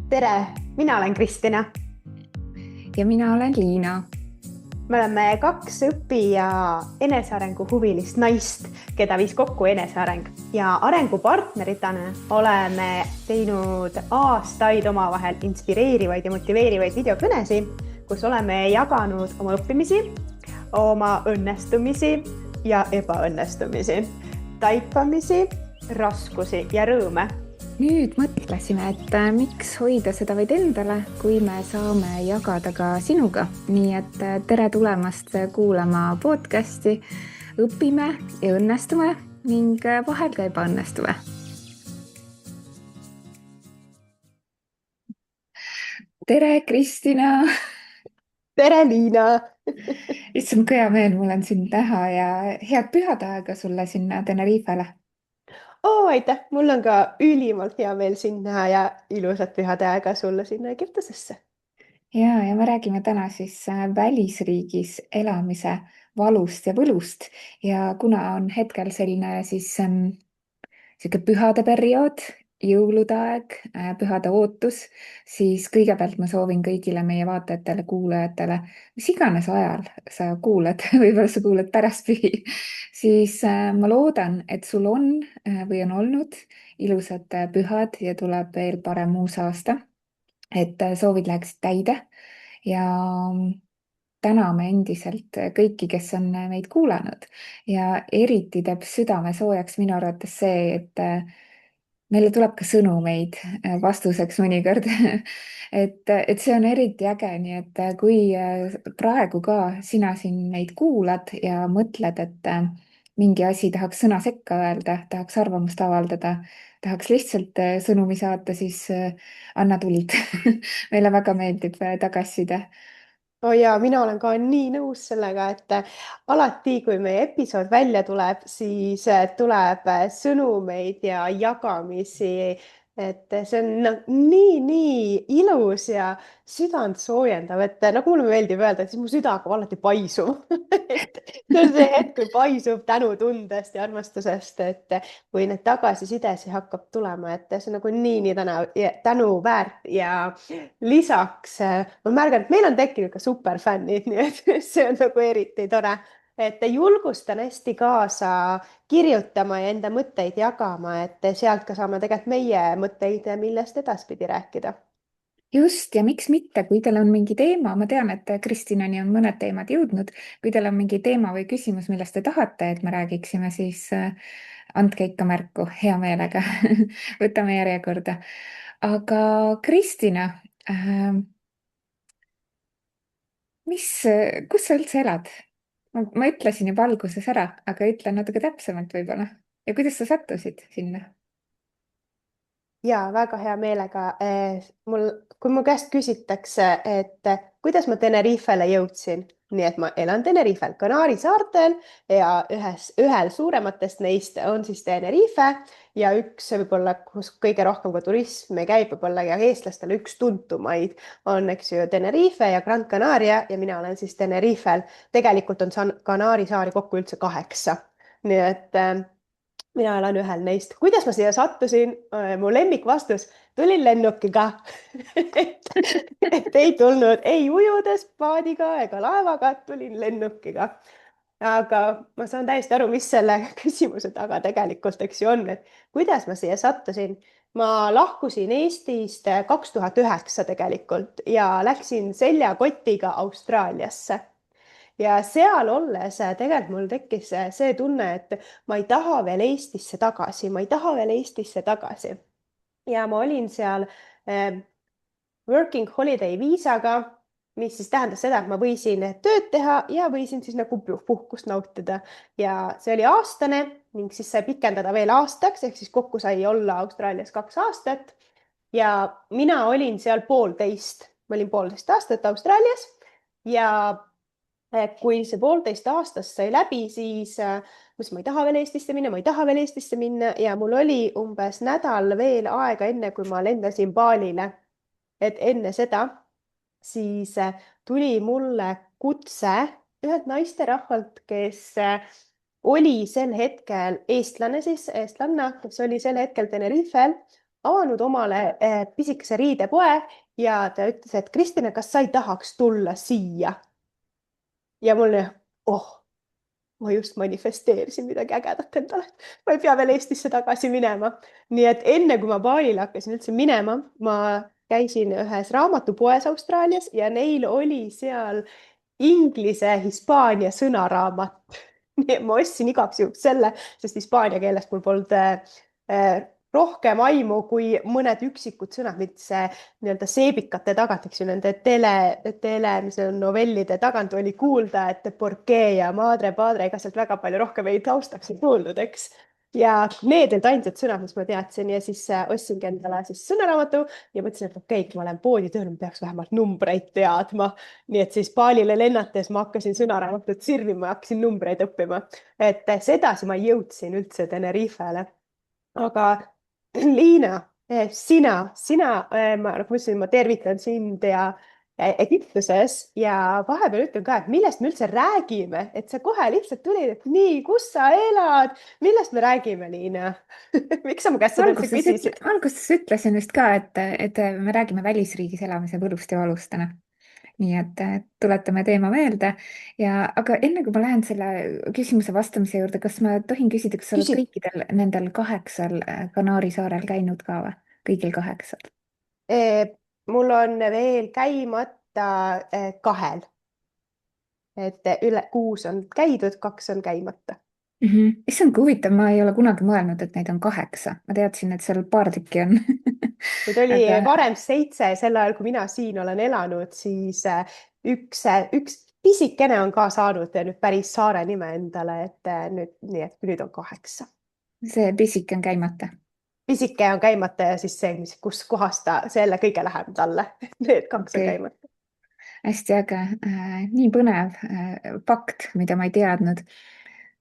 Tere, mina olen Kristina. Ja mina olen Liina. Me oleme kaks õpi- ja enesearengu huvilist naist, keda viis kokku eneseareng. Ja arengupartneritena oleme teinud aastaid omavahel inspireerivaid ja motiveerivaid videokõnesi, kus oleme jaganud oma õppimisi, oma õnnestumisi ja ebaõnnestumisi, taipamisi, raskusi ja rõõme. Nüüd mõtlesime, et miks hoida seda vaid endale, kui me saame jagada ka sinuga. Nii et tere tulemast kuulama podcasti. Õpime ja õnnestume ning vahel ka ebaõnnestume. Tere, Kristina! Tere, Liina! Issand, kui hea meel mul on sind näha ja head pühade sulle sinna Tenerifele. Aitäh, mul on ka ülimalt hea meel sind näha ja ilusat pühade aega sulle sinna Egiptusesse. Ja me räägime täna siis välisriigis elamise valust ja võlust ja kuna on hetkel selline siis sihuke pühade periood, jõulude aeg, pühade ootus, siis kõigepealt ma soovin kõigile meie vaatajatele, kuulajatele, mis iganes ajal sa kuulad, võib-olla sa kuulad pärast pühi, siis ma loodan, et sul on või on olnud ilusad pühad ja tuleb veel parem uus aasta, et soovid läheksid täide ja täname endiselt kõiki, kes on meid kuulanud ja eriti teeb südame soojaks minu arvates see, et meile tuleb ka sõnumeid vastuseks mõnikord. et see on eriti äge, nii et kui praegu ka sina siin meid kuulad ja mõtled, et mingi asi tahaks sõna sekka öelda, tahaks arvamust avaldada, tahaks lihtsalt sõnumi saata, siis anna tuld. Meile väga meeldib tagasiside. Ja mina olen ka nii nõus sellega, et alati, kui meie episood välja tuleb, siis tuleb sõnumeid ja jagamisi. Et see on nii ilus ja südant soojendav, et nagu mulle meeldib öelda, et siis mu süda hakkab alati paisuma. Et see on see hetk, kui paisub tänutundest ja armastusest, et kui need tagasisidesid hakkab tulema, et see on nagu nii tänuväärt ja lisaks ma märgan, et meil on tekkinud ka superfännid, nii et see on nagu eriti tore, et julgustan hästi kaasa kirjutama ja enda mõtteid jagama, et sealt ka saame tegelikult meie mõtteid, millest edaspidi rääkida. Just, ja miks mitte, kui teil on mingi teema, ma tean, et Kristinani on mõned teemad jõudnud, kui teil on mingi teema või küsimus, millest te tahate, et me räägiksime, siis andke ikka märku, hea meelega. Võtame järjekorda. Aga Kristina, kus sa üldse elad? Ma ütlesin juba alguses ära, aga ütlen natuke täpsemalt võib-olla. Ja kuidas sa sattusid sinna? Ja väga hea meelega. Kui mu käest küsitakse, et kuidas ma Tenerifele jõudsin, nii et ma elan Tenerifel, Kanaari saartel ja ühel suurematest neist on siis Tenerife ja üks võib-olla, kus kõige rohkem ka turismi käib, võib-olla ja eestlastele üks tuntumaid on, eks ju, Tenerife ja Gran Canaria ja mina olen siis Tenerifel. Tegelikult on Kanaari saari kokku üldse 8. Nii et mina elan ühel neist. Kuidas ma siia sattusin? Mu lemmikvastus, tulin lennukiga. et ei tulnud ei ujudes paadiga ega laevaga, tulin lennukiga. Aga ma saan täiesti aru, mis selle küsimuse taga tegelikult, eks ju on, et kuidas ma siia sattusin. Ma lahkusin Eestist 2009 tegelikult ja läksin seljakotiga Austraaliasse. Ja seal olles tegelikult mul tekkis see tunne, et ma ei taha veel Eestisse tagasi, ma ei taha veel Eestisse tagasi. Ja ma olin seal working holiday viisaga, mis siis tähendas seda, et ma võisin tööd teha ja võisin siis nagu puhkust nautida. Ja see oli aastane ning siis sai pikendada veel aastaks, ehk siis kokku sai olla Austraalias 2 aastat. Ja mina olin seal 1,5, ma olin 1,5 aastat Austraalias ja kui see 1,5 aastast sai läbi, siis ma ei taha veel Eestisse minna, ma ei taha veel Eestisse minna ja mul oli umbes nädal veel aega, enne kui ma lendasin Balile. Et enne seda siis tuli mulle kutse ühelt naisterahvalt, kes oli sel hetkel eestlane siis, eestlanna, kes oli sel hetkel Tenerifel avanud omale pisikese riidepoe ja ta ütles, et Kristina, kas sa ei tahaks tulla siia? ja mul, oh, ma just manifesteerisin midagi ägedat endale. ma ei pea veel Eestisse tagasi minema. nii et enne kui ma baalile hakkasin üldse minema, ma käisin ühes raamatupoes Austraalias ja neil oli seal inglise-hispaania sõnaraamat. ma ostsin igaks juhuks selle, sest hispaania keelest mul polnud rohkem aimu kui mõned üksikud sõnad, mis nii-öelda seebikate tagant, eks ju, nende mis on novellide tagant oli kuulda, et porqué ja madre padre, ega sealt väga palju rohkem ei taustaks ei kuuldud, eks. ja need olid ainsad sõnad, mis ma teadsin ja siis ostsingi endale siis sõnaraamatu ja mõtlesin, et okei, kui ma lähen poodi tööle, ma peaks vähemalt numbreid teadma. nii et siis baalile lennates ma hakkasin sõnaraamatut sirvima ja hakkasin numbreid õppima. et sedasi ma jõudsin üldse Tenerifele. aga Liina, ma, nagu ma ütlesin, ma tervitan sind ja Egiptuses ja vahepeal ütlen ka, et millest me üldse räägime, et sa kohe lihtsalt tulid, et nii, kus sa elad, millest me räägime, Liina? miks sa mu käest seda üldse küsisid? alguses ütlesin just ka, et me räägime välisriigis elamise võlust ja valust täna. nii et tuletame teema meelde aga enne kui ma lähen selle küsimuse vastamise juurde, kas ma tohin küsida, kas sa oled küsi. kõikidel nendel 8 Kanaari saarel käinud ka või? kõigil 8? mul on veel käimata 2, et üle 6 on käidud, 2 on käimata. Issand, kui huvitav, ma ei ole kunagi mõelnud, et neid on 8. ma teadsin, et seal paar tükki on Neid oli aga varem 7, sel ajal, kui mina siin olen elanud, siis üks pisikene on ka saanud nüüd päris saare nime endale, et nüüd, nii et nüüd on 8. see pisike on käimata. pisike on käimata ja siis see, kus kohas ta selle kõige läheb talle. Need 2 on okei, käimata. hästi äge, nii põnev fakt, mida ma ei teadnud.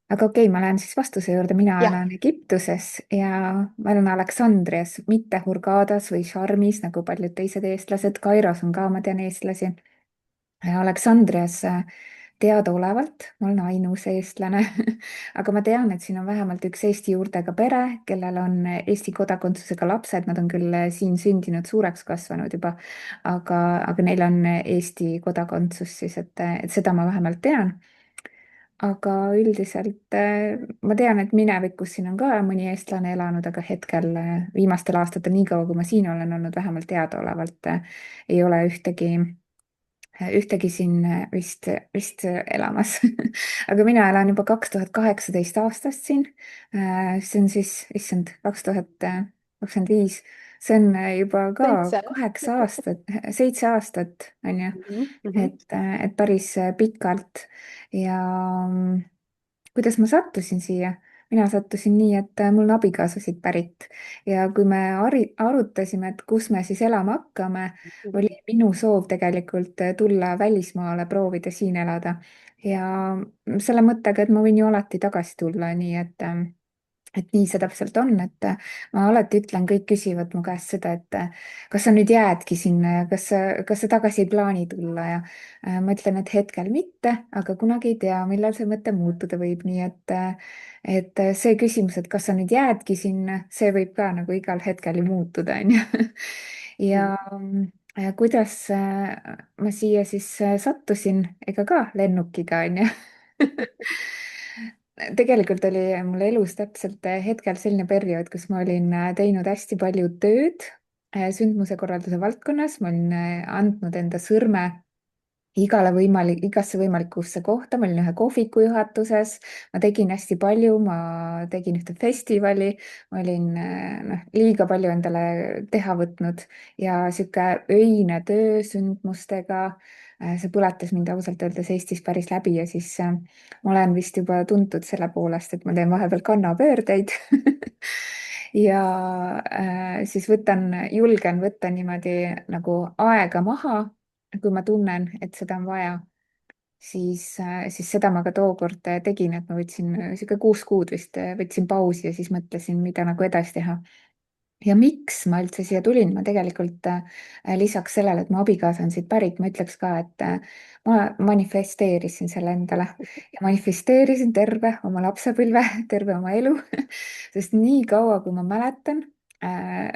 aga okei, ma lähen siis vastuse juurde, mina jah, elan Egiptuses ja ma elan Aleksandrias, mitte Hurgadas või Sharmis nagu paljud teised eestlased. Kairos on ka, ma tean, eestlasi. Aleksandrias teadaolevalt ma olen ainus eestlane aga ma tean, et siin on vähemalt üks Eesti juurtega pere, kellel on Eesti kodakondsusega lapsed, nad on küll siin sündinud, suureks kasvanud juba, aga neil on Eesti kodakondsus siis, et seda ma vähemalt tean. aga üldiselt ma tean, et minevikus siin on ka mõni eestlane elanud, aga hetkel viimastel aastatel, nii kaua kui ma siin olen olnud, vähemalt teadaolevalt ei ole ühtegi siin vist elamas aga mina elan juba 2018 aastast siin. see on siis, issand, 2025, see on juba ka 7. 8 aastat, 7 aastat on ju, Mhm. et päris pikalt ja kuidas ma sattusin siia? mina sattusin nii, et mul on abikaasa siit pärit ja kui me arutasime, et kus me siis elama hakkame, oli minu soov tegelikult tulla välismaale, proovida siin elada ja selle mõttega, et ma võin ju alati tagasi tulla, nii et nii see täpselt on, et ma alati ütlen, kõik küsivad mu käest seda, et kas sa nüüd jäädki sinna ja kas sa tagasi ei plaani tulla ja ma ütlen, et hetkel mitte, aga kunagi ei tea, millal see mõte muutuda võib, nii et see küsimus, et kas sa nüüd jäädki sinna, see võib ka nagu igal hetkel ju muutuda, on ju. ja kuidas ma siia siis sattusin, ega ka lennukiga, on ju. tegelikult oli mul elus täpselt hetkel selline periood, kus ma olin teinud hästi palju tööd sündmusekorralduse valdkonnas, ma olin andnud enda sõrme igasse võimalikusse kohta, ma olin ühe kohviku juhatuses, ma tegin hästi palju, ma tegin ühte festivali, ma olin noh, liiga palju endale teha võtnud ja sihuke öine töö sündmustega, see põletas mind ausalt öeldes Eestis päris läbi ja siis ma olen vist juba tuntud selle poolest, et ma teen vahepeal kannapöördeid ja siis julgen võtta niimoodi nagu aega maha, kui ma tunnen, et seda on vaja, siis seda ma ka tookord tegin, et ma võtsin sihuke 6 kuud vist võtsin pausi ja siis mõtlesin, mida nagu edasi teha. ja miks ma üldse siia tulin, ma tegelikult lisaks sellele, et mu abikaasa on siit pärit, ma ütleks ka, et ma manifesteerisin selle endale ja manifesteerisin terve oma lapsepõlve, terve oma elu sest nii kaua, kui ma mäletan,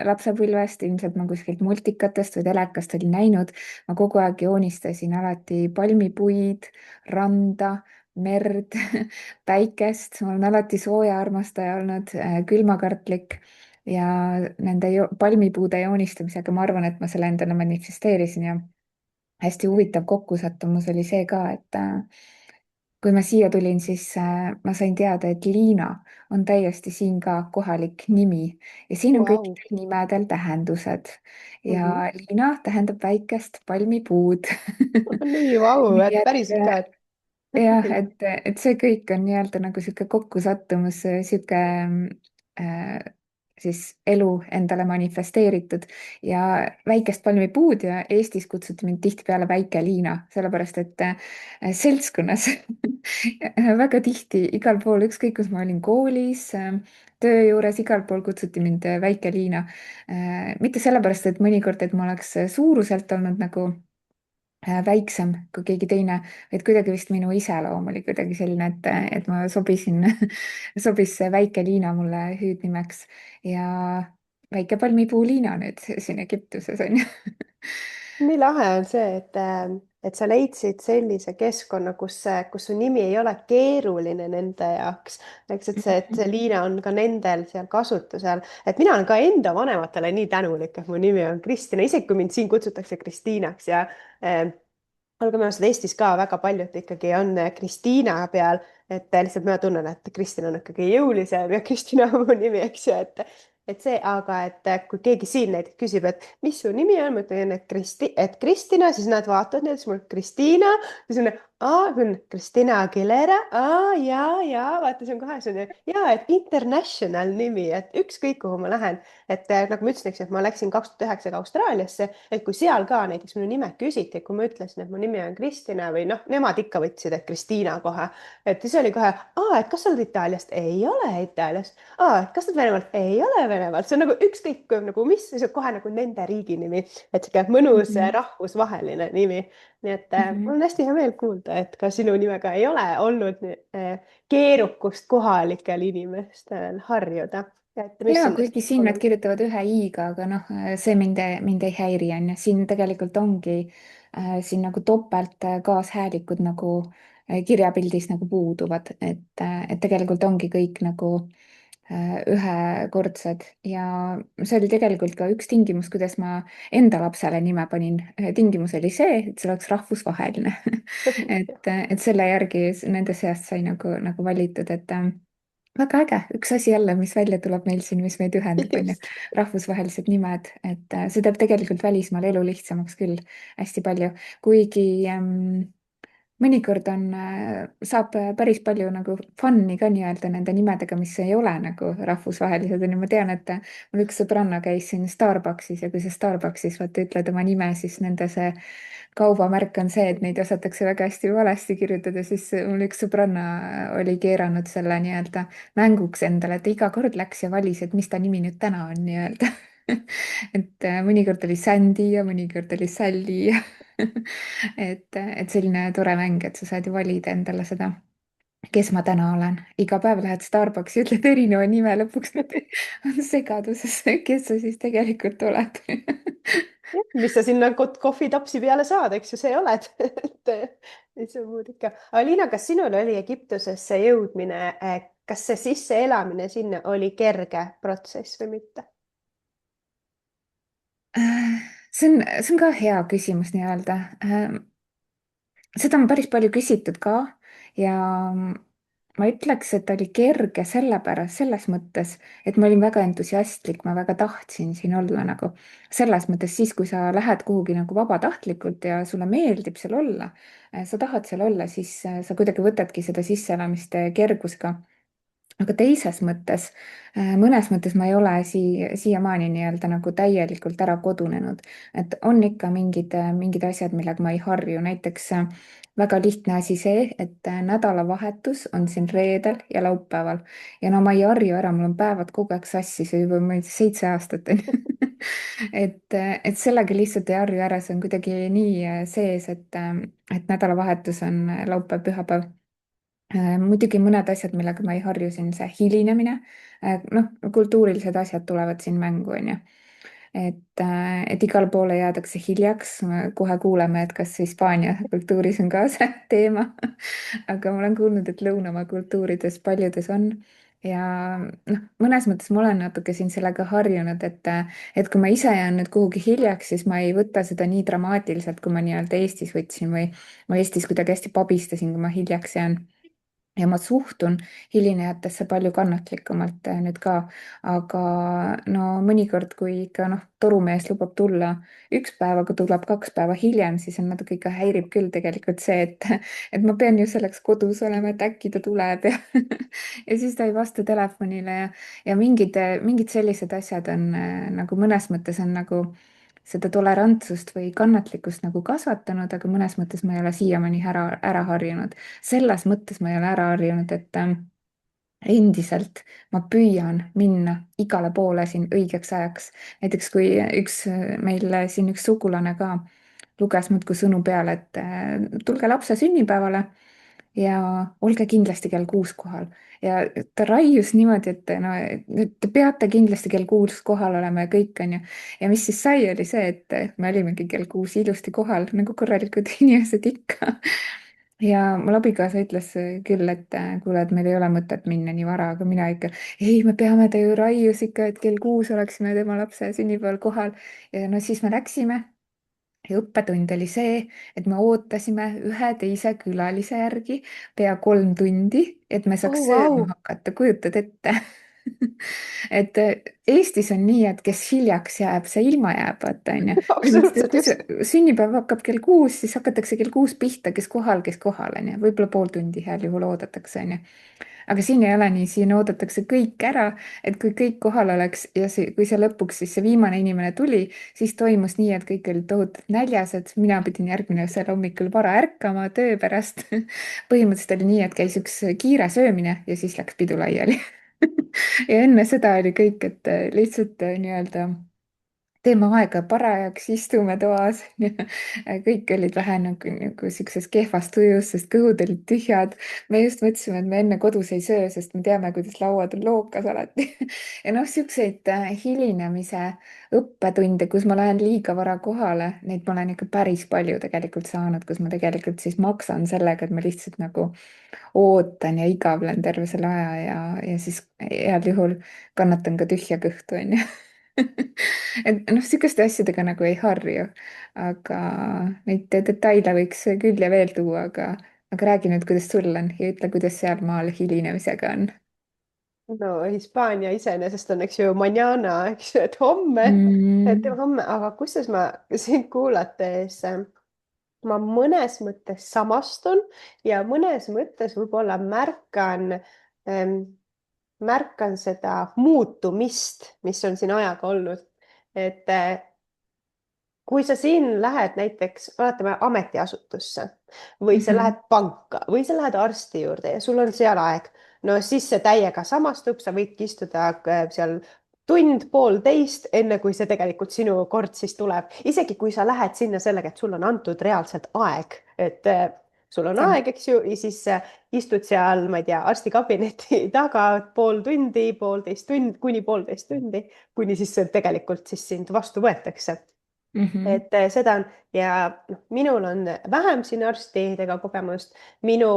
lapsepõlvest, ilmselt ma kuskilt multikatest või telekast olin näinud. ma kogu aeg joonistasin alati palmipuid, randa, merd, päikest, ma olen alati sooja armastaja olnud, külmakartlik ja nende palmipuude joonistamisega ma arvan, et ma selle endale manifesteerisin ja hästi huvitav kokkusattumus oli see ka, et kui ma siia tulin, siis ma sain teada, et Liina on täiesti siin ka kohalik nimi ja siin on Vau. kõikidel nimedel tähendused. ja Mhm. Liina tähendab väikest palmipuud. Nii vau, nii et et päriselt ka, et jah, et see kõik on nii-öelda nagu sihuke kokkusattumus, sihuke äh, siis elu endale manifesteeritud ja väikest palmipuud ja Eestis kutsuti mind tihtipeale Väike-Liina, sellepärast et seltskonnas väga tihti igal pool, ükskõik kus ma olin koolis, töö juures, igal pool kutsuti mind Väike-Liina. mitte sellepärast, et mõnikord, et ma oleks suuruselt olnud nagu väiksem kui keegi teine, et kuidagi vist minu iseloom oli kuidagi selline, et ma sobisin sobis see väike Liina mulle hüüdnimeks ja väike palmipuu Liina nüüd siin Egiptuses on ju. nii lahe on see, et sa leidsid sellise keskkonna, kus su nimi ei ole keeruline nende jaoks. eks, et see Liina on ka nendel seal kasutusel, et mina olen ka enda vanematele nii tänulik, et mu nimi on Kristina, isegi kui mind siin kutsutakse Kristiinaks ja olgem ausad, Eestis ka väga paljud ikkagi on Kristiina peal, et lihtsalt mina tunnen, et Kristina on ikkagi jõulisem ja Kristina on mu nimi, eks ju, et see, aga et kui keegi siin näiteks küsib, et mis su nimi on, ma ütlen, et Kristina, siis nad vaatavad näiteks mul Kristiina, siis on, see on Kristina Aguilera, ja, vaata, see on kohe selline, ja, et international nimi, et ükskõik kuhu ma lähen, et nagu ma ütlesin, eks, et ma läksin 2009 Austraaliasse, et kui seal ka näiteks minu nime küsiti, kui ma ütlesin, et mu nimi on Kristina või noh, nemad ikka võtsid, et Kristiina kohe, et siis oli kohe, et kas sa oled Itaaliast? ei ole Itaaliast. Et kas sa oled Venemaalt? ei ole Venemaalt. See on nagu ükskõik nagu mis, see on kohe nagu nende riigi nimi, et sihuke mõnus Mhm. rahvusvaheline nimi. nii et mul Mhm. on hästi hea meel kuulda, et ka sinu nimega ei ole olnud keerukust kohalikel inimestel harjuda. et mis ja on kuigi hästi siin nad oluline. kirjutavad ühe i-ga, aga noh, see mind ei häiri, on ju, siin tegelikult ongi siin nagu topelt kaashäälikud nagu kirjapildis nagu puuduvad, et tegelikult ongi kõik nagu ühekordsed ja see oli tegelikult ka üks tingimus, kuidas ma enda lapsele nime panin. tingimus oli see, et see oleks rahvusvaheline et selle järgi nende seast sai nagu valitud, et väga äge, üks asi jälle, mis välja tuleb meil siin, mis meid ühendab, on ju, just. rahvusvahelised nimed, et see teeb tegelikult välismaal elu lihtsamaks küll hästi palju, kuigi mõnikord on, saab päris palju nagu fun'i ka nii-öelda nende nimedega, mis ei ole nagu rahvusvahelised, on ju, ma tean, et mul üks sõbranna käis siin Starbucksis ja kui sa Starbucksis vaata ütled oma nime, siis nende see kaubamärk on see, et neid osatakse väga hästi valesti kirjutada, siis mul üks sõbranna oli keeranud selle nii-öelda mänguks endale, et iga kord läks ja valis, et mis ta nimi nüüd täna on nii-öelda. et mõnikord oli Sandy ja mõnikord oli Sally ja et selline tore mäng, et sa saad ju valida endale seda, kes ma täna olen. iga päev lähed Starbucksi, ütled erineva nime, lõpuks nad on segaduses, kes sa siis tegelikult oled. Jah, mis sa sinna kohvitapsi peale saad, eks ju, see oled et mis on muud ikka. aga Liina, kas sinul oli Egiptusesse jõudmine, kas see sisseelamine sinna oli kerge protsess või mitte? see on ka hea küsimus nii-öelda. Seda on päris palju küsitud ka ja ma ütleks, et oli kerge sellepärast, selles mõttes, et ma olin väga entusiastlik, ma väga tahtsin siin olla nagu. selles mõttes siis, kui sa lähed kuhugi nagu vabatahtlikult ja sulle meeldib seal olla, sa tahad seal olla, siis sa kuidagi võtadki seda sisseelamist kergusega. aga teises mõttes, mõnes mõttes ma ei ole siiamaani nii-öelda nagu täielikult ära kodunenud, et on ikka mingid asjad, millega ma ei harju, näiteks väga lihtne asi see, et nädalavahetus on siin reedel ja laupäeval ja no ma ei harju ära, mul on päevad kogu aeg sassis juba ma ei tea, 7 aastat on ju. et sellega lihtsalt ei harju ära, see on kuidagi nii sees, et nädalavahetus on laupäev, pühapäev muidugi mõned asjad, millega ma ei harju, siin see hilinemine, noh, kultuurilised asjad tulevad siin mängu, onju. Et igale poole jäädakse hiljaks, kohe kuuleme, et kas Hispaania kultuuris on ka see teema. aga ma olen kuulnud, et lõunamaa kultuurides paljudes on. ja noh, mõnes mõttes ma olen natuke siin sellega harjunud, et kui ma ise jään nüüd kuhugi hiljaks, siis ma ei võta seda nii dramaatiliselt, kui ma nii-öelda Eestis võtsin või ma Eestis kuidagi hästi pabistasin, kui ma hiljaks jään ja ma suhtun hilinejatesse palju kannatlikumalt nüüd ka, aga no mõnikord, kui ikka noh, torumees lubab tulla üks päev, aga tuleb 2 päeva hiljem, siis on natuke ikka häirib küll tegelikult see, et ma pean ju selleks kodus olema, et äkki ta tuleb ja ja siis ta ei vasta telefonile ja mingid sellised asjad on nagu mõnes mõttes on nagu seda tolerantsust või kannatlikkust nagu kasvatanud, aga mõnes mõttes ma ei ole siiamaani ära harjunud. selles mõttes ma ei ole ära harjunud, et endiselt ma püüan minna igale poole siin õigeks ajaks. näiteks kui meil siin üks sugulane ka luges muudkui sõnu peale, et tulge lapse sünnipäevale ja olge kindlasti kell 6 kohal. ja ta raius niimoodi, et no, et te peate kindlasti kell 6 kohal olema ja kõik onju. ja mis siis sai, oli see, et me olimegi kell 6 ilusti kohal nagu korralikud inimesed ikka. ja mul abikaasa ütles küll, et kuule, et meil ei ole mõtet minna nii vara, aga mina ikka, ei, me peame, ta ju raius ikka, et kell 6 oleksime tema lapse sünnipäeval kohal. ja no siis me läksime ja õppetund oli see, et me ootasime ühe teise külalise järgi pea 3 tundi, et me oh saaks sööma vau. hakata, kujutad ette? et Eestis on nii, et kes hiljaks jääb, see ilma jääb, vaata onju. põhimõtteliselt, et Absoluutselt kui just. see sünnipäev hakkab kell 6, siis hakatakse kell 6 pihta, kes kohal onju, võib-olla pool tundi heal juhul oodatakse onju. aga siin ei ole nii, siin oodatakse kõik ära, et kui kõik kohal oleks ja kui see lõpuks siis see viimane inimene tuli, siis toimus nii, et kõik olid tohutult näljased, mina pidin järgmine öösel hommikul vara ärkama töö pärast. põhimõtteliselt oli nii, et käis üks kiire söömine ja siis läks pidu laiali. ja enne seda oli kõik, et lihtsalt nii-öelda teeme aega parajaks, istume toas ja kõik olid vähe nagu siukses kehvas tujus, sest kõhud olid tühjad. me just mõtlesime, et me enne kodus ei söö, sest me teame, kuidas lauad on lookas alati. ja noh, siukseid hilinemise õppetunde, kus ma lähen liiga vara kohale, neid ma olen ikka päris palju tegelikult saanud, kus ma tegelikult siis maksan sellega, et ma lihtsalt nagu ootan ja igavlen terve selle aja ja siis heal juhul kannatan ka tühja kõhtu, onju. et noh, sihukeste asjadega nagu ei harju, aga neid detaile võiks küll ja veel tuua, aga räägi nüüd, kuidas sul on ja ütle, kuidas sealmaal hilinemisega on no Hispaania iseenesest on, eks ju, mañana, eks ju, et mm,. homme, aga kusjuures ma sind kuulates ma mõnes mõttes samastun ja mõnes mõttes võib-olla ähm, märkan seda muutumist, mis on siin ajaga olnud. et kui sa siin lähed näiteks, oletame ametiasutusse või sa Mhm, lähed panka või sa lähed arsti juurde ja sul on seal aeg, no siis see täiega samastub, sa võidki istuda seal tund-poolteist, enne kui see tegelikult sinu kord siis tuleb. isegi kui sa lähed sinna sellega, et sul on antud reaalselt aeg, et sul on jah. aeg, eks ju, ja siis istud seal, ma ei tea, arstikabineti taga pool tundi, poolteist tundi, kuni poolteist tundi, kuni siis tegelikult siis sind vastu võetakse. Mhm, et seda on ja noh, minul on vähem siin arstidega kogemust, minu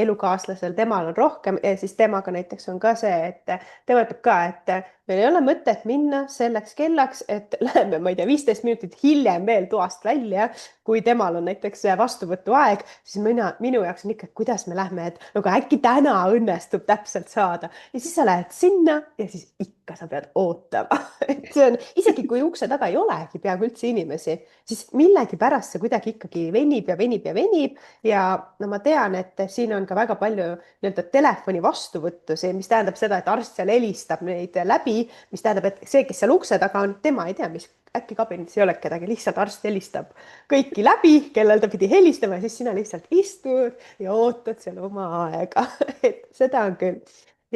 elukaaslasel, temal on rohkem ja siis temaga näiteks on ka see, et tema ütleb ka, et meil ei ole mõtet minna selleks kellaks, et läheme, ma ei tea, 15 minutit hiljem veel toast välja, kui temal on näiteks vastuvõtuaeg, siis minu jaoks on ikka, et kuidas me lähme, et nagu äkki täna õnnestub täpselt saada ja siis sa lähed sinna ja siis ikka sa pead ootama. et see on, isegi kui ukse taga ei olegi peaaegu üldse inimesi, siis millegipärast see kuidagi ikkagi venib ja venib ja venib ja no ma tean, et siin on ka väga palju nii-öelda telefoni vastuvõttusi, mis tähendab seda, et arst seal helistab neid läbi, mis tähendab, et see, kes seal ukse taga on, tema ei tea, mis äkki kabinetis ei ole kedagi, lihtsalt arst helistab kõiki läbi, kellel ta pidi helistama ja siis sina lihtsalt istud ja ootad seal oma aega. et seda on küll.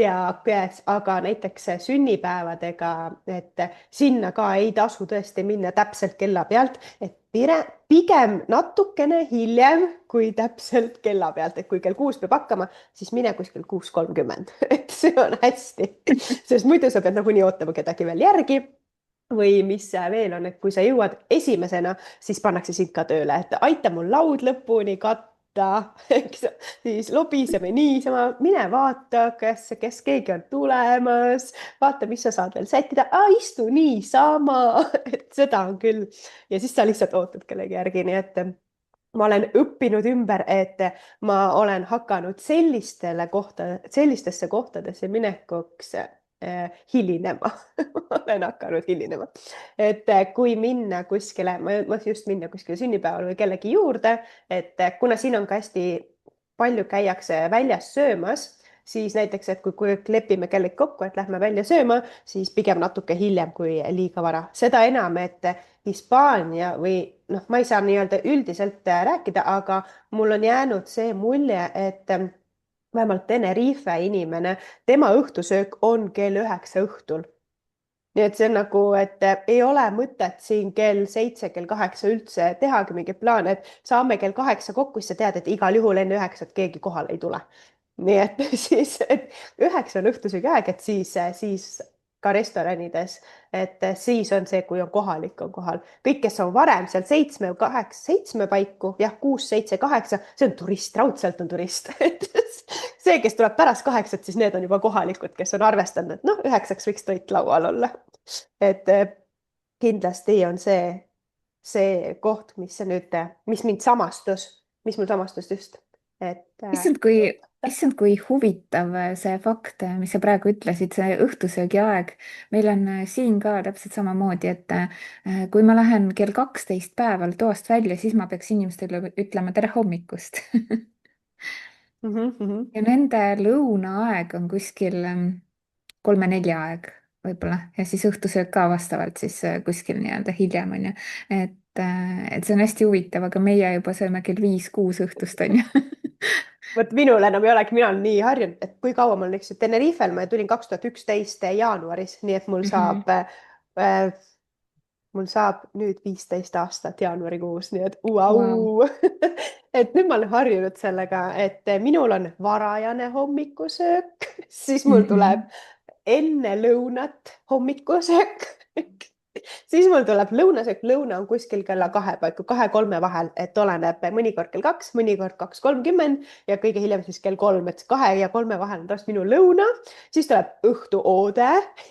aga näiteks sünnipäevadega, et sinna ka ei tasu tõesti minna täpselt kella pealt, et pigem natukene hiljem kui täpselt kella pealt, et kui kell 6 peab hakkama, siis mine kuskil 6:30, et see on hästi, sest muidu sa pead nagunii ootama kedagi veel järgi. või mis veel on, et kui sa jõuad esimesena, siis pannakse sind ka tööle, et aita mul laud lõpuni katta, eks, siis lobiseme niisama, mine vaata, kes keegi on tulemas, vaata, mis sa saad veel sättida, istu niisama, et seda on küll. ja siis sa lihtsalt ootad kellegi järgi, nii et ma olen õppinud ümber, et ma olen hakanud sellistesse kohtadesse minekuks hilinema ma olen hakanud hilinema. et kui minna kuskile, ma just minna kuskile sünnipäevale või kellegi juurde, et kuna siin on ka hästi palju käiakse väljas söömas, siis näiteks, et kui lepime kellegi kokku, et lähme välja sööma, siis pigem natuke hiljem kui liiga vara. seda enam, et Hispaania või noh, ma ei saa nii-öelda üldiselt rääkida, aga mul on jäänud see mulje, et vähemalt Tenerife inimene, tema õhtusöök on kell 9 õhtul. nii et see on nagu, et ei ole mõtet siin kell 7, kell 8 üldse tehagi mingeid plaane, et saame kell 8 kokku, siis sa tead, et igal juhul enne 9 keegi kohale ei tule. nii et siis, et 9 on õhtusöögi aeg, et siis ka restoranides, et siis on see, kui on kohalik, on kohal. kõik, kes on varem seal 7 paiku, jah, 6, 7, 8, see on turist, raudselt on turist see, kes tuleb pärast 8, siis need on juba kohalikud, kes on arvestanud, et noh, 9 võiks toit laual olla. et kindlasti on see koht, mis mis mul samastus just, et issand, kui huvitav see fakt, mis sa praegu ütlesid, see õhtusöögi aeg. meil on siin ka täpselt samamoodi, et kui ma lähen kell 12 päeval toast välja, siis ma peaks inimestele ütlema tere hommikust ja nende lõunaaeg on kuskil 3-4 aeg võib-olla ja siis õhtusöök ka vastavalt siis kuskil nii-öelda hiljem on ju. Et see on hästi huvitav, aga meie juba sööme kell 5-6 õhtust on ju vot minul enam ei olegi, mina olen nii harjunud, et kui kaua mul näiteks Tenerifel, ma tulin 2011 jaanuaris, nii et Mhm. mul saab nüüd 15 aastat jaanuarikuus, nii et Vau. vau et nüüd ma olen harjunud sellega, et minul on varajane hommikusöök, siis mul tuleb Mhm. enne lõunat hommikusöök siis mul tuleb lõunasöök, lõuna on kuskil kella 2 paiku, 2-3 vahel, et oleneb mõnikord kell 2, mõnikord 2:30 ja kõige hiljem siis kell 3, et 2 ja 3 vahel on tavaliselt minu lõuna, siis tuleb õhtuoode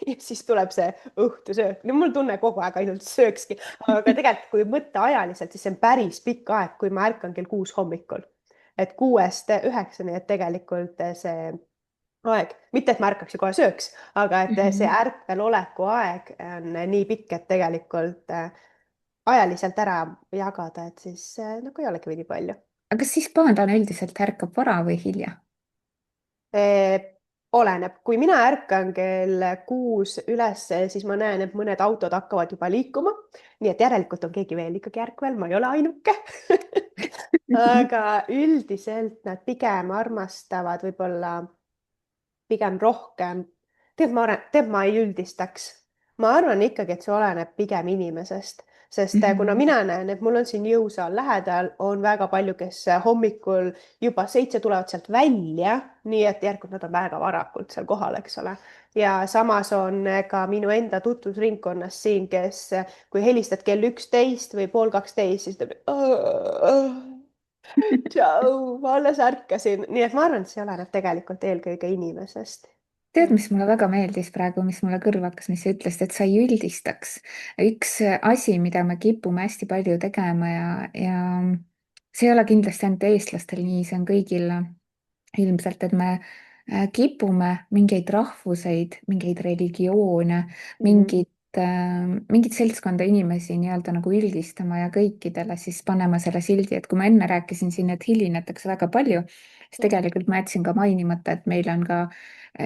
ja siis tuleb see õhtusöök. no mul tunne kogu aeg ainult söökski, aga tegelikult kui mõtta ajaliselt, siis see on päris pikk aeg, kui ma ärkan kell 6 hommikul, et 6-9, et tegelikult see aeg, mitte et ma ärkaks ja kohe sööks, aga et see Mhm. ärkveloleku aeg on nii pikk, et tegelikult ajaliselt ära jagada, et siis nagu ei olegi nii palju. aga kas hispaanlane üldiselt ärkab vara või hilja? Eh, oleneb, kui mina ärkan kell 6 üles, siis ma näen, et mõned autod hakkavad juba liikuma, nii et järelikult on keegi veel ikkagi ärkvel, ma ei ole ainuke aga üldiselt nad pigem armastavad võib-olla pigem rohkem. tead, ma ei üldistaks. ma arvan ikkagi, et see oleneb pigem inimesest, sest kuna Mhm. mina näen, et mul on siin jõusaal lähedal, on väga palju, kes hommikul juba 7 tulevad sealt välja, nii et järelikult nad on väga varakult seal kohal, eks ole. ja samas on ka minu enda tutvusringkonnas siin, kes, kui helistad kell 11 või pool 12, siis ta tšau, ma alles ärkasin, nii et ma arvan, et see oleneb tegelikult eelkõige inimesest. tead, mis mulle väga meeldis praegu, mis mulle kõrva hakkas, mis sa ütlesid, et sa ei üldistaks. üks asi, mida me kipume hästi palju tegema ja see ei ole kindlasti ainult eestlastel nii, see on kõigil ilmselt, et me kipume mingeid rahvuseid, mingeid religioone, Mhm. mingit seltskonda inimesi nii-öelda nagu üldistama ja kõikidele siis panema selle sildi, et kui ma enne rääkisin siin, et hilinetakse väga palju, siis tegelikult ma jätsin ka mainimata, et meil on ka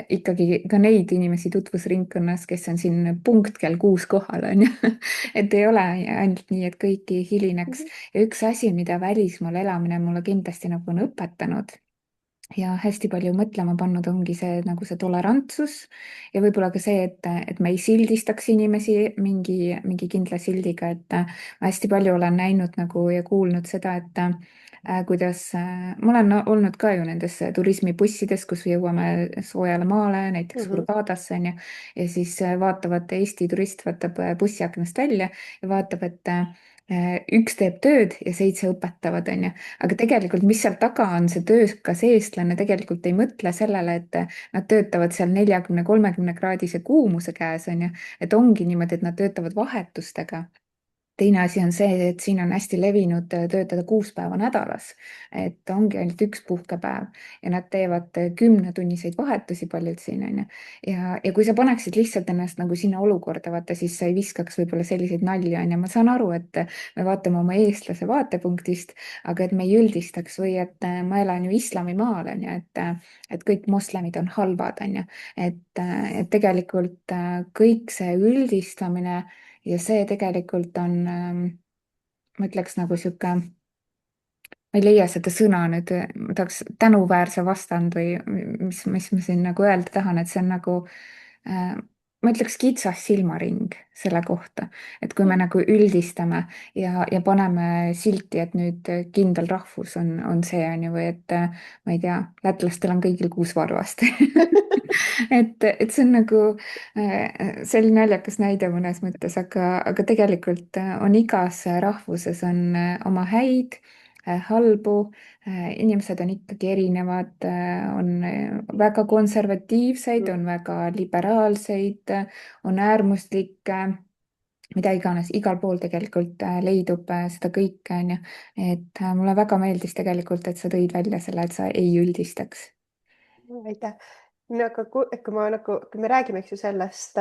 ikkagi ka neid inimesi tutvusringkonnas, kes on siin punkt kell 6 kohal, on ju. et ei ole ainult nii, et kõiki hilineks. Mhm. ja üks asi, mida välismaal elamine mulle kindlasti nagu on õpetanud ja hästi palju mõtlema pannud ongi see nagu see tolerantsus ja võib-olla ka see, et me ei sildistaks inimesi mingi kindla sildiga, et ma hästi palju olen näinud nagu ja kuulnud seda, et kuidas ma olen olnud ka ju nendes turismibussides, kus jõuame soojale maale, näiteks Mhm. Hurghadasse onju, ja siis vaatavad Eesti turist vaatab bussiaknast välja ja vaatab, et üks teeb tööd ja seitse õpetavad, onju. Aga tegelikult, mis seal taga on, see töökas eestlane tegelikult ei mõtle sellele, et nad töötavad seal 40-30 kraadise kuumuse käes, onju. Et ongi niimoodi, et nad töötavad vahetustega. Teine asi on see, et siin on hästi levinud töötada 6 päeva nädalas, et ongi ainult üks puhkepäev ja nad teevad 10-tunniseid vahetusi paljud siin onju. Ja kui sa paneksid lihtsalt ennast nagu sinna olukorda, vaata siis sa ei viskaks võib-olla selliseid nalju onju. Ma saan aru, et me vaatame oma eestlase vaatepunktist, aga et me ei üldistaks või et ma elan ju islamimaal onju, et kõik moslemid on halvad onju, et tegelikult kõik see üldistamine ja see tegelikult on, ma ütleks nagu sihuke, ma ei leia seda sõna nüüd, ma tahaks tänuväärse vastand või mis ma siin nagu öelda tahan, et see on nagu, ma ütleks kitsas silmaring selle kohta, et kui me nagu üldistame ja paneme silti, et nüüd kindel rahvus on see on ju, või et ma ei tea, lätlastel on kõigil 6 varvast et see on nagu selline naljakas näide mõnes mõttes, aga tegelikult on igas rahvuses on oma häid, halbu, inimesed on ikkagi erinevad, on väga konservatiivseid, on väga liberaalseid, on äärmuslikke, mida iganes, igal pool tegelikult leidub seda kõike, onju. et mulle väga meeldis tegelikult, et sa tõid välja selle, et sa ei üldistaks. Aitäh. No aga kui ma nagu, kui me räägime, eks ju, sellest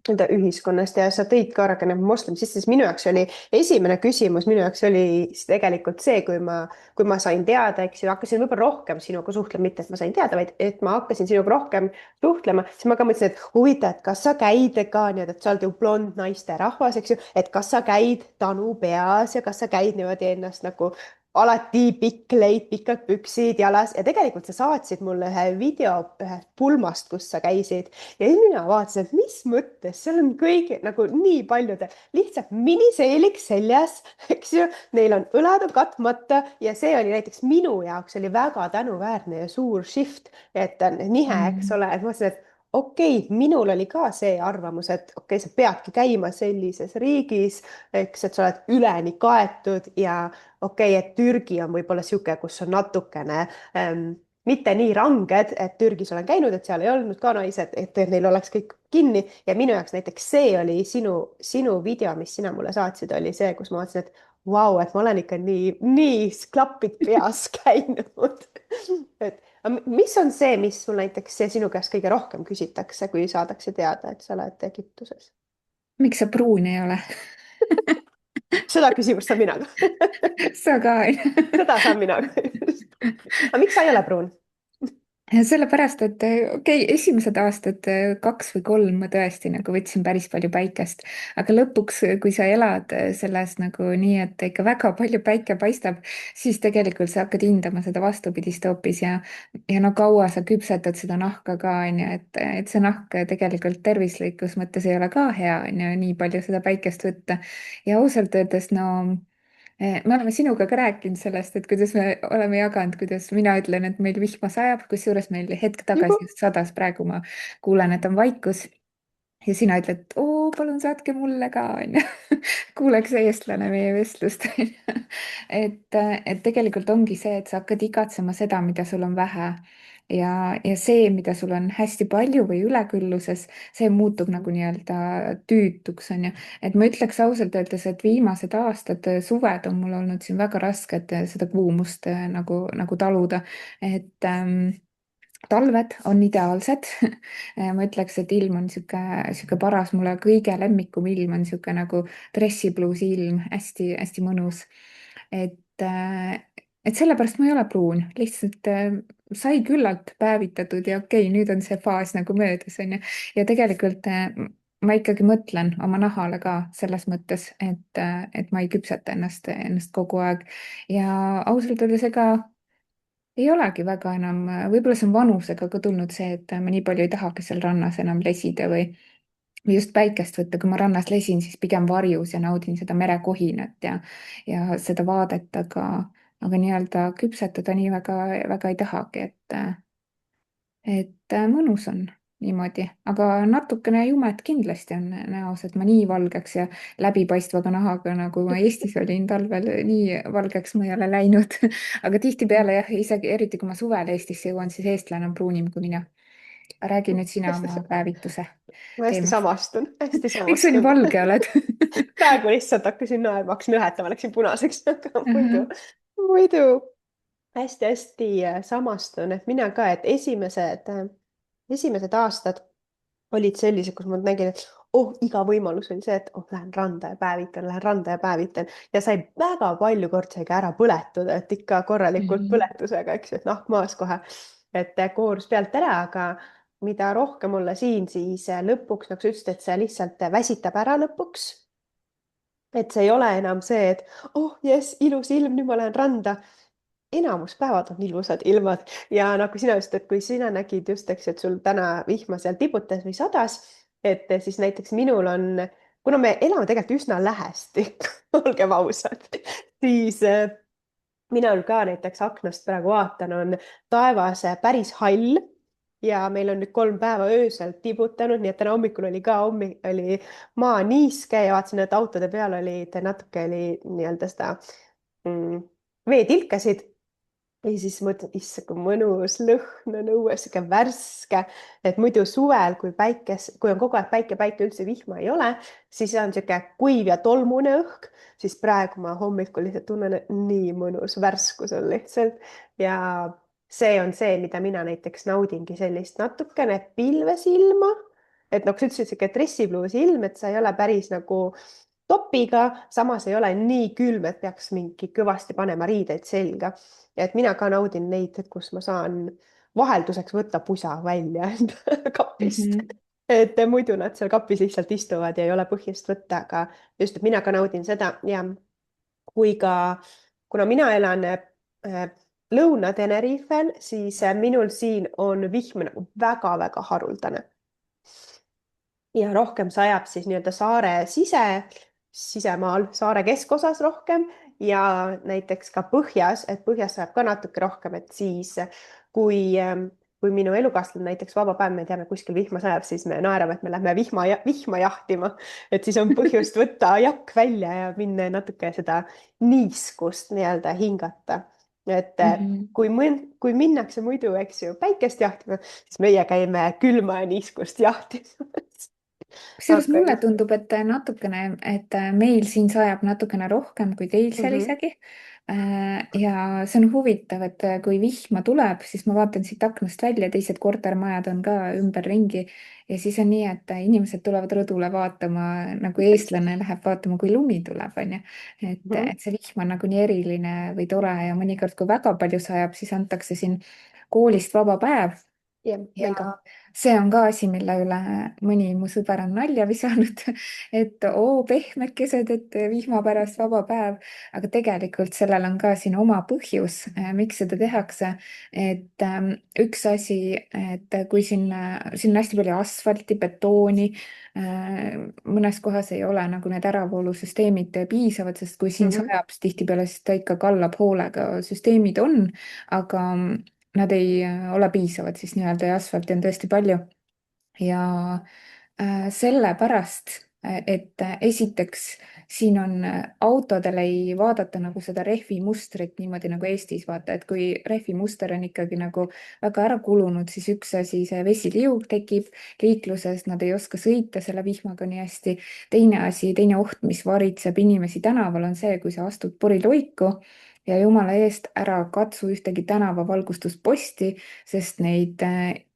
nii-öelda ühiskonnast ja sa tõid ka ära ka need moslemid sisse, siis minu jaoks oli esimene küsimus, minu jaoks oli siis tegelikult see, kui ma sain teada, eks ju, hakkasin võib-olla rohkem sinuga suhtlema, mitte et ma sain teada, vaid et ma hakkasin sinuga rohkem suhtlema, siis ma ka mõtlesin, et huvitav, et kas sa käid ka nii-öelda, et sa oled ju blond naisterahvas, eks ju, et kas sa käid tanu peas ja kas sa käid niimoodi ennast nagu alati pikk leid, pikad püksid jalas ja tegelikult sa saatsid mulle ühe video ühest pulmast, kus sa käisid ja siis mina vaatasin, et mis mõttes, seal on kõigi nagu nii paljude lihtsalt miniseelik seljas, eks ju, neil on õlad on katmata ja see oli näiteks minu jaoks oli väga tänuväärne ja suur shift, et on nihe, eks Mm. ole, et ma mõtlesin, et okei, minul oli ka see arvamus, et okei, sa peadki käima sellises riigis, eks, et sa oled üleni kaetud ja okei, et Türgi on võib-olla niisugune, kus on natukene mitte nii ranged, et Türgis olen käinud, et seal ei olnud ka naised, et neil oleks kõik kinni ja minu jaoks näiteks see oli sinu video, mis sina mulle saatsid, oli see, kus ma vaatasin, et vau, et ma olen ikka nii klapid peas käinud. et aga mis on see, mis sul näiteks see sinu käest kõige rohkem küsitakse, kui saadakse teada, et sa oled Egiptuses? miks sa pruun ei ole? Seda küsimust saan mina ka. sa ka onju. Seda saan mina ka. aga miks sa ei ole pruun? Ja sellepärast, et okei, esimesed aastad 2 või 3 ma tõesti nagu võtsin päris palju päikest, aga lõpuks, kui sa elad selles nagu nii, et ikka väga palju päike paistab, siis tegelikult sa hakkad hindama seda vastupidist hoopis ja no kaua sa küpsetad seda nahka ka onju, et see nahk tegelikult tervislikus mõttes ei ole ka hea onju, nii palju seda päikest võtta ja ausalt öeldes no me oleme sinuga ka rääkinud sellest, et kuidas me oleme jaganud, kuidas mina ütlen, et meil vihma sajab, kusjuures meil hetk tagasi just sadas, praegu ma kuulen, et on vaikus. ja sina ütled, oo, palun saatke mulle ka, onju. kuuleks eestlane meie vestlust, onju. et tegelikult ongi see, et sa hakkad igatsema seda, mida sul on vähe. ja see, mida sul on hästi palju või ülekülluses, see muutub nagu nii-öelda tüütuks, onju. et ma ütleks ausalt öeldes, et viimased aastad, suved on mul olnud siin väga rasked seda kuumust nagu taluda, et talved on ideaalsed. ma ütleks, et ilm on sihuke paras, mulle kõige lemmikum ilm on sihuke nagu dressipluusi ilm, hästi-hästi mõnus. et, äh, et sellepärast ma ei ole pruun, lihtsalt sai küllalt päevitatud ja okei, nüüd on see faas nagu möödas, onju. ja tegelikult ma ikkagi mõtlen oma nahale ka selles mõttes, et ma ei küpseta ennast kogu aeg ja ausalt öeldes ega ei olegi väga enam, võib-olla see on vanusega ka tulnud see, et ma nii palju ei tahagi seal rannas enam lesida või just päikest võtta. Kui ma rannas lesin, siis pigem varjus ja naudin seda merekohinat ja seda vaadet, aga nii-öelda küpsetada nii väga, väga ei tahagi, et mõnus on niimoodi, aga natukene jumet kindlasti on näos, et ma nii valgeks ja läbipaistvaga nahaga, nagu ma Eestis olin talvel, nii valgeks ma ei ole läinud. aga tihtipeale jah, isegi eriti kui ma suvel Eestisse jõuan, siis eestlane on pruunim kui mina. räägi nüüd sina hästi, oma päevituse ma hästi teemast. samastun, hästi miks sa nii samastun. valge oled? praegu lihtsalt hakkasin naerma, hakkasin lõhetama, läksin punaseks, aga Ahah. muidu hästi-hästi samastun, et mina ka, et esimesed aastad olid sellised, kus ma nägin, et iga võimalus oli see, et lähen randa ja päevitan, lähen randa ja päevitan ja sai väga palju kordi ära põletuda, et ikka korralikult Mhm. põletusega, eks ju, et nahk maas kohe, et koorus pealt ära, aga mida rohkem olla siin, siis lõpuks nagu sa ütlesid, et see lihtsalt väsitab ära lõpuks. Et see ei ole enam see, et jess, ilus ilm, nüüd ma lähen randa. Enamus päevad on ilusad ilmad ja nagu sina ütlesid, et kui sina nägid just, eks, et sul täna vihma seal tibutas või sadas, et siis näiteks minul on, kuna me elame tegelikult üsna lähesti, olgem ausad, siis mina ka näiteks aknast praegu vaatan, on taevas päris hall ja meil on nüüd 3 päeva öösel tibutanud, nii et täna hommikul oli ka oli maa niiske ja vaatasin, et autode peal olid natuke oli nii-öelda seda veetilkasid ja siis mõtled, issand, kui mõnus lõhn on õues, sihuke värske, et muidu suvel, kui on kogu aeg päike, üldse vihma ei ole, siis on sihuke kuiv ja tolmune õhk, siis praegu ma hommikul lihtsalt tunnen, et nii mõnus värskus on lihtsalt ja see on see, mida mina näiteks naudingi, sellist natukene pilves ilma, et nagu sa ütlesid, sihuke dressipluusi ilm, et sa ei ole päris nagu topiga, samas ei ole nii külm, et peaks mingi kõvasti panema riideid selga ja et mina ka naudin neid, et kus ma saan vahelduseks võtta pusa välja enda kapist. Mhm. et muidu nad seal kapis lihtsalt istuvad ja ei ole põhjust võtta, aga just, et mina ka naudin seda ja kui ka, kuna mina elan Lõuna-Tenerifel, siis minul siin on vihm nagu väga-väga haruldane ja rohkem sajab siis nii-öelda saare sisemaal, saare keskosas rohkem ja näiteks ka põhjas, et põhjas sajab ka natuke rohkem, et siis kui, kui minu elukaaslane näiteks vaba päev, me teame, kuskil vihma sajab, siis me naerame, et me lähme vihma jahtima, et siis on põhjust võtta jakk välja ja minna natuke seda niiskust nii-öelda hingata. et Mhm. kui minnakse muidu, eks ju, päikest jahtima, siis meie käime külma ja niiskust jahtimas. kusjuures aga mulle just. tundub, et natukene, et meil siin sajab natukene rohkem kui teil seal Mhm, isegi. Ja see on huvitav, et kui vihma tuleb, siis ma vaatan siit aknast välja, teised kortermajad on ka ümberringi ja siis on nii, et inimesed tulevad rõdule vaatama, nagu eestlane läheb vaatama, kui lumi tuleb, onju. mhm. et see vihm on nagu nii eriline või tore ja mõnikord, kui väga palju sajab, siis antakse siin koolist vaba päev. Jah, Ja meil ka. see on ka asi, mille üle mõni mu sõber on nalja visanud, et oo, pehmekesed, et vihma pärast vaba päev, aga tegelikult sellel on ka siin oma põhjus, miks seda tehakse. et üks asi, et kui siin on hästi palju asfalti, betooni, mõnes kohas ei ole nagu need äravoolusüsteemid piisavad, sest kui siin Mhm, sajab, siis tihtipeale siis ta ikka kallab hoolega, süsteemid on, aga nad ei ole piisavad siis nii-öelda ja asfalti on tõesti palju. Ja sellepärast, et esiteks siin on autodel ei vaadata nagu seda rehvimustrit niimoodi nagu Eestis, vaata, et kui rehvimuster on ikkagi nagu väga ära kulunud, siis üks asi, see vesiliug tekib liikluses, nad ei oska sõita selle vihmaga nii hästi. teine asi, teine oht, mis varitseb inimesi tänaval, on see, kui sa astud poriloiku ja jumala eest ära katsu ühtegi tänavavalgustusposti, sest neid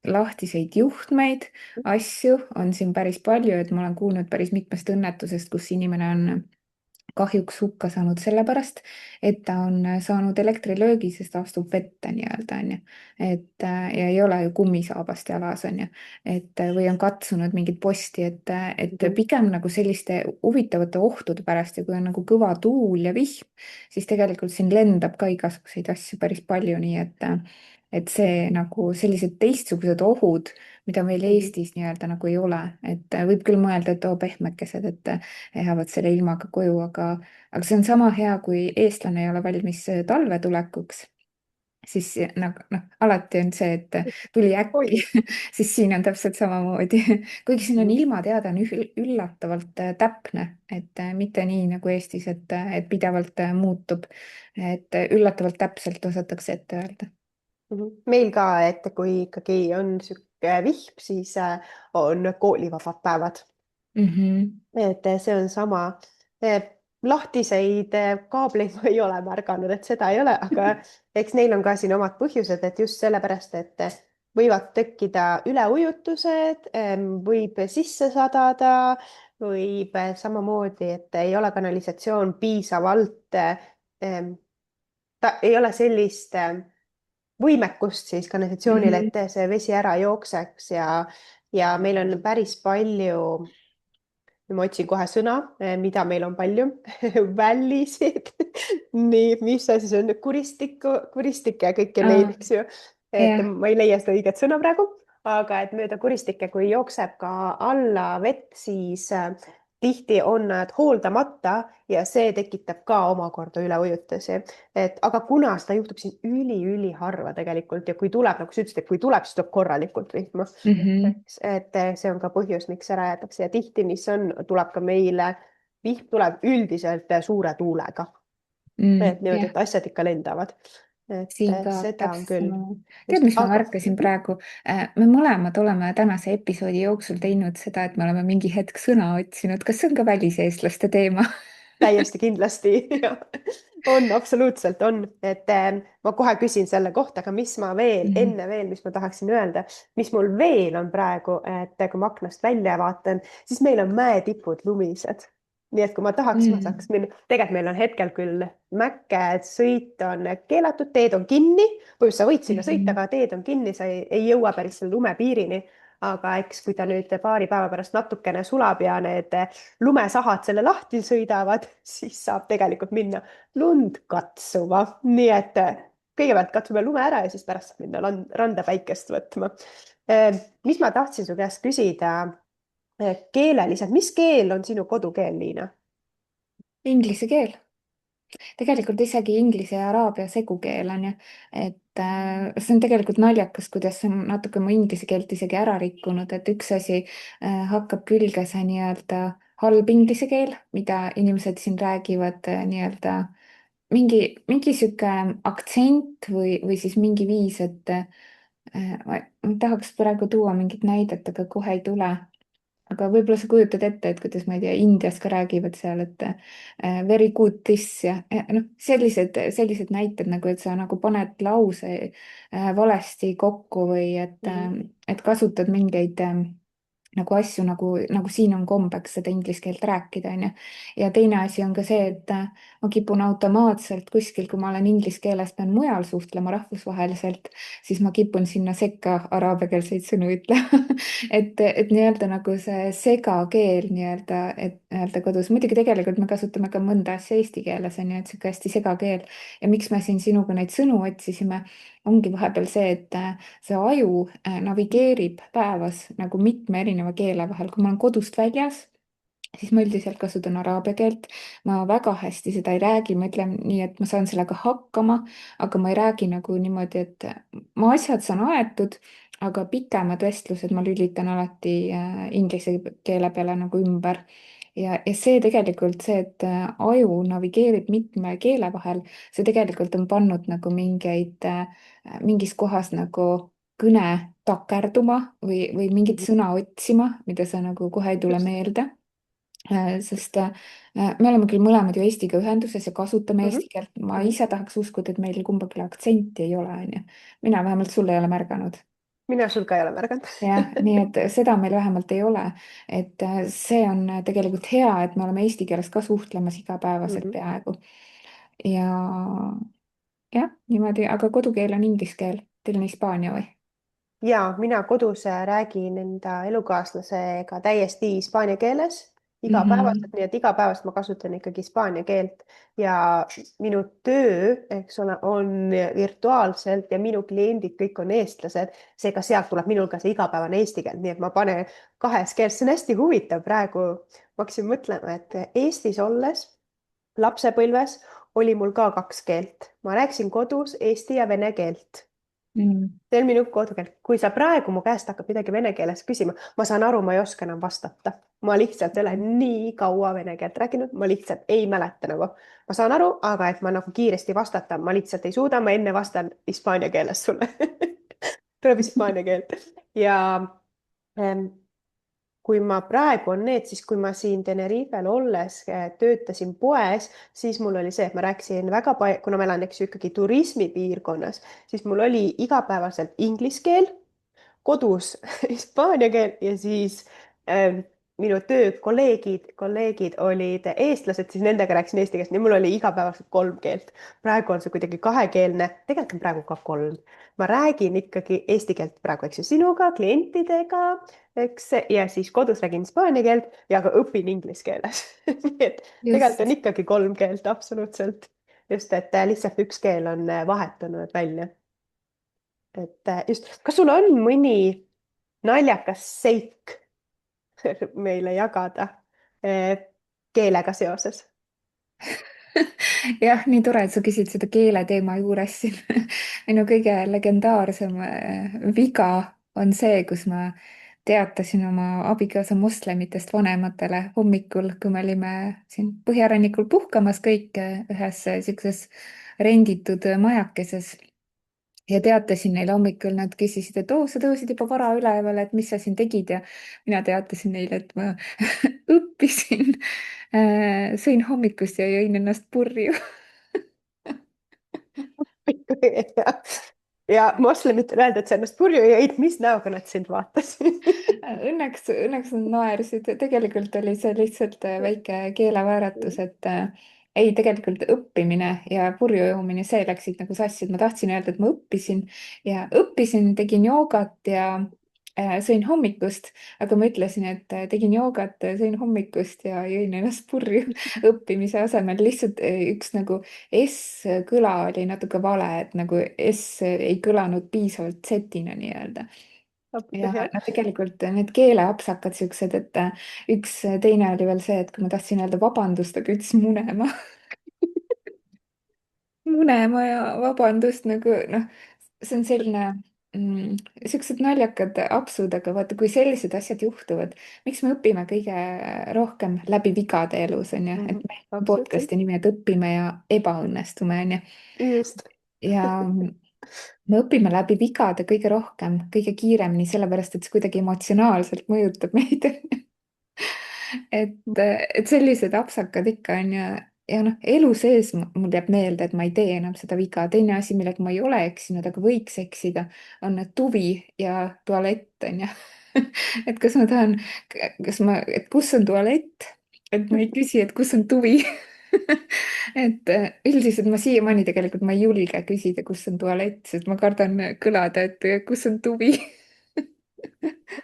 lahtiseid juhtmeid, asju on siin päris palju, et ma olen kuulnud päris mitmest õnnetusest, kus inimene on kahjuks hukka saanud sellepärast, et ta on saanud elektrilöögi, sest ta astub vette nii-öelda, onju. Ja ei ole ju kummisaabast jalas, onju. Või on katsunud mingit posti, et Mhm. pigem nagu selliste huvitavate ohtude pärast ja kui on nagu kõva tuul ja vihm, siis tegelikult siin lendab ka igasuguseid asju päris palju, nii et see nagu sellised teistsugused ohud, mida meil Mhm. Eestis nii-öelda nagu ei ole, et võib küll mõelda, et oo pehmekesed, et jäävad selle ilmaga koju, aga see on sama hea, kui eestlane ei ole valmis talve tulekuks, siis nagu noh, alati on see, et tuli äkki, oi. siis siin on täpselt samamoodi. kuigi siin on Mhm. ilmateade on üllatavalt täpne, et mitte nii nagu Eestis, et pidevalt muutub, et üllatavalt täpselt osatakse ette öelda. Mhm. Meil ka, et kui ikkagi on sihuke vihm, siis on koolivabad päevad. Mhm. Et see on sama. Lahtiseid kaableid ma ei ole märganud, et seda ei ole, aga eks neil on ka siin omad põhjused, et just sellepärast, et võivad tekkida üleujutused, võib sisse sadada, võib samamoodi, et ei ole kanalisatsioon piisavalt, ta ei ole sellist võimekust siis kanalisatsioonil, Mhm. et see vesi ära jookseks ja meil on päris palju. Ma otsin kohe sõna, mida meil on palju. Välisid. Nii, mis see siis on? Kuristikke ja kõiki neid, Aa, eks ju. Et jah. ma ei leia seda õiget sõna praegu, aga et mööda kuristikke, kui jookseb ka alla vett, siis tihti on nad hooldamata ja see tekitab ka omakorda üleujutusi. Aga kuna seda juhtub siin üliharva tegelikult ja kui tuleb, nagu sa ütlesid, et kui tuleb, siis tuleb korralikult vihma, Mhm. eks, et see on ka põhjus, miks ära jäetakse ja tihti, mis on, tuleb ka meile, vihm tuleb üldiselt suure tuulega, et niimoodi, Jah, et asjad ikka lendavad. et siin ka seda on täpselt küll. sama. Tead, just, mis ma aga märkasin praegu? Me mõlemad oleme tänase episoodi jooksul teinud seda, et me oleme mingi hetk sõna otsinud. kas see on ka väliseestlaste teema? täiesti kindlasti ja on, absoluutselt on, et ma kohe küsin selle kohta, aga mis ma veel, Mhm. enne veel, mis ma tahaksin öelda, mis mul veel on praegu, et kui ma aknast välja vaatan, siis meil on mäetipud lumised. nii et kui ma tahaks, ma saaks Mm. minna, tegelikult meil on hetkel küll mäkke, et sõit on keelatud, teed on kinni, põhimõtteliselt sa võid sinna sõita, Mhm. aga teed on kinni, sa ei jõua päris selle lumepiirini. aga eks, kui ta nüüd paari päeva pärast natukene sulab ja need lumesahad selle lahti sõidavad, siis saab tegelikult minna lund katsuma. nii et kõigepealt katsume lume ära ja siis pärast saab minna randa päikest võtma. mis ma tahtsin su käest küsida keeleliselt, mis keel on sinu kodukeel, Liina? Inglise keel. Tegelikult isegi inglise ja araabia segukeel on ju, et see on tegelikult naljakas, kuidas see on natuke mu inglise keelt isegi ära rikkunud, et üks asi hakkab külge see nii-öelda halb inglise keel, mida inimesed siin räägivad nii-öelda mingi sihuke aktsent või siis mingi viis, et ma tahaks praegu tuua mingit näidet, aga kohe ei tule. aga võib-olla sa kujutad ette, et kuidas, ma ei tea, Indias ka räägivad seal, et very good this ja noh, sellised näited nagu, et sa nagu paned lause valesti kokku või Mhm. et kasutad mingeid nagu asju, nagu siin on kombeks seda inglise keelt rääkida, onju. ja teine asi on ka see, et ma kipun automaatselt kuskil, kui ma olen inglise keeles, pean mujal suhtlema rahvusvaheliselt, siis ma kipun sinna sekka araabiakeelseid sõnu ütlema et nii-öelda nagu see segakeel nii-öelda, et nii-öelda kodus, muidugi tegelikult me kasutame ka mõnda asja eesti keeles, onju, et sihuke hästi segakeel. ja miks me siin sinuga neid sõnu otsisime, ongi vahepeal see, et see aju navigeerib päevas nagu mitme erineva keele vahel. kui ma olen kodust väljas, siis ma üldiselt kasutan araabia keelt. ma väga hästi seda ei räägi, ma ütlen nii, et ma saan sellega hakkama, aga ma ei räägi nagu niimoodi, et ma asjad saan aetud, aga pikemad vestlused ma lülitan alati inglise keele peale nagu ümber. ja see tegelikult see, et aju navigeerib mitme keele vahel, see tegelikult on pannud nagu mingis kohas nagu kõne takerduma või mingit Mhm. sõna otsima, mida sa nagu kohe ei tule just. meelde. Sest me oleme küll mõlemad ju Eestiga ühenduses ja kasutame Mhm. eesti keelt. ma Mhm. ise tahaks uskuda, et meil kumbagi aktsenti ei ole, onju. mina vähemalt sulle ei ole märganud. mina sul ka ei ole märganud. jah, nii et seda meil vähemalt ei ole. et see on tegelikult hea, et me oleme eesti keeles ka suhtlemas igapäevaselt Mhm. peaaegu. ja jah, niimoodi, aga kodukeel on inglise keel, teil on hispaania või? Ja mina kodus räägin enda elukaaslasega täiesti hispaania keeles igapäevaselt, Mhm. nii et igapäevaselt ma kasutan ikkagi hispaania keelt ja minu töö, eks ole, on virtuaalselt ja minu kliendid kõik on eestlased, seega sealt tuleb minul ka see igapäevane eesti keel, nii et ma panen kahes keeles, see on hästi huvitav praegu. Ma hakkasin mõtlema, et Eestis olles lapsepõlves oli mul ka kaks keelt, ma rääkisin kodus eesti ja vene keelt. Mm. See on minu kodukeel. Kui sa praegu mu käest hakkad midagi vene keeles küsima, ma saan aru, ma ei oska enam vastata. Ma lihtsalt ei ole nii kaua vene keelt rääkinud, ma lihtsalt ei mäleta nagu. Ma saan aru, aga et ma nagu kiiresti vastata, ma lihtsalt ei suuda, ma enne vastan hispaania keeles sulle. tuleb hispaania keelt. Ja ähm, kui ma praegu on need, siis kui ma siin Tenerifel olles töötasin poes, siis mul oli see, et ma rääkisin väga palju, kuna ma elan, eks ju, ikkagi turismipiirkonnas, siis mul oli igapäevaselt inglise keel, kodus hispaania keel ja siis minu kolleegid olid eestlased, siis nendega rääkisin eesti keeles, nii mul oli igapäevaselt kolm keelt. praegu on see kuidagi kahekeelne, tegelikult on praegu ka kolm. Ma räägin ikkagi eesti keelt praegu, eks ju, sinuga, klientidega, eks, ja siis kodus räägin hispaania keelt ja ka õpin inglise keeles nii et tegelikult on just. ikkagi kolm keelt, absoluutselt. just, et lihtsalt üks keel on vahetunud välja. Et just, kas sul on mõni naljakas seik meile jagada eh, keelega seoses? jah, nii tore, et sa küsid seda keeleteema juures siin. minu kõige legendaarsem viga on see, kus ma teatasin oma abikaasa moslemitest vanematele hommikul, kui me olime siin põhjarannikul puhkamas kõik ühes siukses renditud majakeses. Ja teatasin neile hommikul, nad küsisid, et oo, sa tõusid juba vara üleval, et mis sa siin tegid ja mina teatasin neile, et ma õppisin, sõin hommikust ja jõin ennast purju. ja, ja moslemitele öelda, et sa ennast purju jõid, mis näoga nad sind vaatasid? Õnneks nad naersid, tegelikult oli see lihtsalt väike keelevääratus, et ei, tegelikult õppimine ja purju joomine, see läksid nagu sassi, et ma tahtsin öelda, et ma õppisin ja õppisin, tegin joogat ja sõin hommikust, aga ma ütlesin, et tegin joogat, sõin hommikust ja jõin ennast purju õppimise asemel, lihtsalt üks nagu S-kõla oli natuke vale, et nagu S ei kõlanud piisavalt setina nii-öelda ja jah, no tegelikult need keeleapsakad siuksed, et üks teine oli veel see, et kui ma tahtsin öelda vabandust, aga ütlesin munema munema ja vabandust nagu noh, see on selline siuksed naljakad apsud, aga vaata, kui sellised asjad juhtuvad, miks me õpime kõige rohkem läbi vigade elus, on ju, et meil on absoluutselt. podcast'i nimi, et õpime ja ebaõnnestume, on ju. just. ja me õpime läbi vigade kõige rohkem, kõige kiiremini, sellepärast et see kuidagi emotsionaalselt mõjutab meid et sellised apsakad ikka on ja noh, elu sees mul jääb meelde, et ma ei tee enam seda viga. teine asi, millega ma ei ole eksinud, aga võiks eksida, on tuvi ja tualett on ju. et kas ma tahan, et kus on tualett, et ma ei küsi, et kus on tuvi et üldiselt ma siiamaani tegelikult ma ei julge küsida, kus on tualett, sest ma kardan kõlada, et kus on tuvi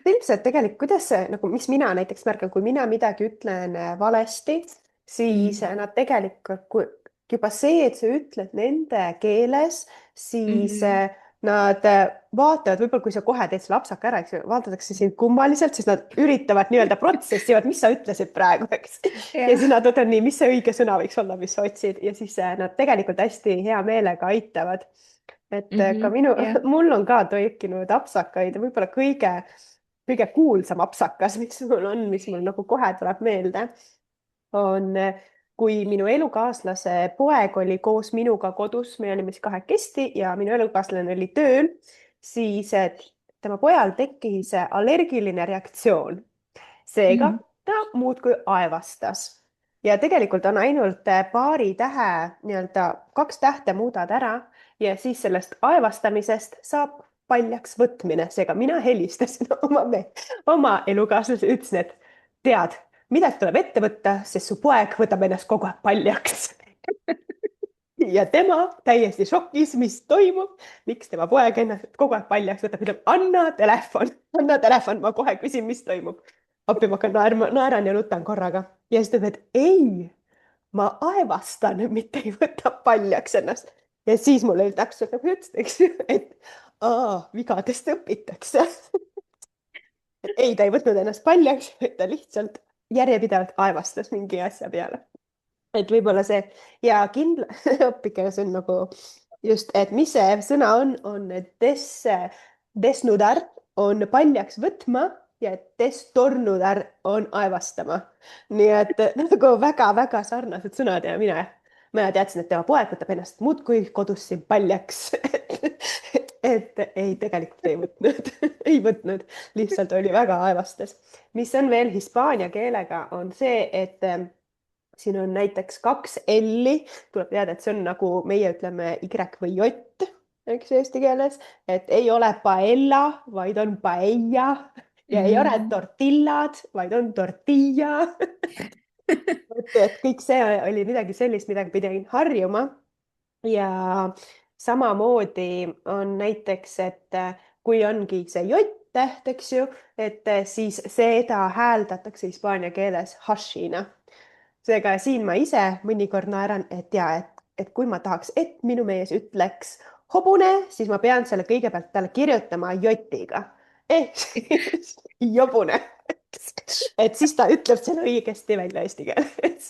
ilmselt tegelikult, kuidas see nagu, mis mina näiteks märkan, kui mina midagi ütlen valesti, siis mm. nad tegelikult, kui juba see, et sa ütled nende keeles, siis Mhm. nad vaatavad, võib-olla kui sa kohe teed selle apsaka ära, eks ju, vaadatakse sind kummaliselt, siis nad üritavad nii-öelda protsessivad, mis sa ütlesid praegu, eks. ja siis jah. nad ootavad nii, mis see õige sõna võiks olla, mis sa otsid ja siis nad tegelikult hästi hea meelega aitavad. et ka Mhm. jah. mul on ka tekkinud apsakaid ja võib-olla kõige kuulsam apsakas, mis mul on, mis mul nagu kohe tuleb meelde, on, kui minu elukaaslase poeg oli koos minuga kodus, me olime siis kahekesti ja minu elukaaslane oli tööl, siis tema pojal tekkis allergiline reaktsioon. seega Mm. ta muudkui aevastas. ja tegelikult on ainult paari tähe nii-öelda, kaks tähte muudad ära ja siis sellest aevastamisest saab paljaks võtmine, seega mina helistasin oma elukaaslasele, ütlesin, et tead, midagi tuleb ette võtta, sest su poeg võtab ennast kogu aeg paljaks. Ja tema täiesti šokis, mis toimub, miks tema poeg ennast kogu aeg paljaks võtab, ütleb, anna telefon, ma kohe küsin, mis toimub. appi ma hakkan naeran ja nutan korraga ja siis ta ütleb, et ei, ma aevastan, mitte ei võta paljaks ennast. Ja siis mul oli täpselt nagu ütlesid, eks ju, et vigadest õpitakse. Et ei, ta ei võtnud ennast paljaks, ta lihtsalt järjepidevalt aevastas mingi asja peale. Et võib-olla see ja kindla õpike, see on nagu just, et mis see sõna on desnudar on paljaks võtma ja destornudar on aevastama. Nii et nagu väga-väga sarnased sõnad ja mina teadsin, et tema poeg võtab ennast muudkui kodus siin paljaks. et ei, tegelikult ei võtnud, ei võtnud, lihtsalt oli väga aevastas. Mis on veel hispaania keelega, on see, et siin on näiteks 2 L-i, tuleb teada, et see on nagu meie ütleme Y või J, eks eesti keeles, et ei ole paella, vaid on paella ja ei ole tortillad, vaid on tortilla. et kõik see oli midagi sellist, midagi pidin harjuma. Ja samamoodi on näiteks, et kui ongi see J-täht, eks ju, et siis seda hääldatakse hispaania keeles hashina. Seega siin ma ise mõnikord naeran, et kui ma tahaks, et minu mees ütleks hobune, siis ma pean selle kõigepealt talle kirjutama J-iga. Ehk siis jobune. Et siis ta ütleb selle õigesti välja eesti keeles.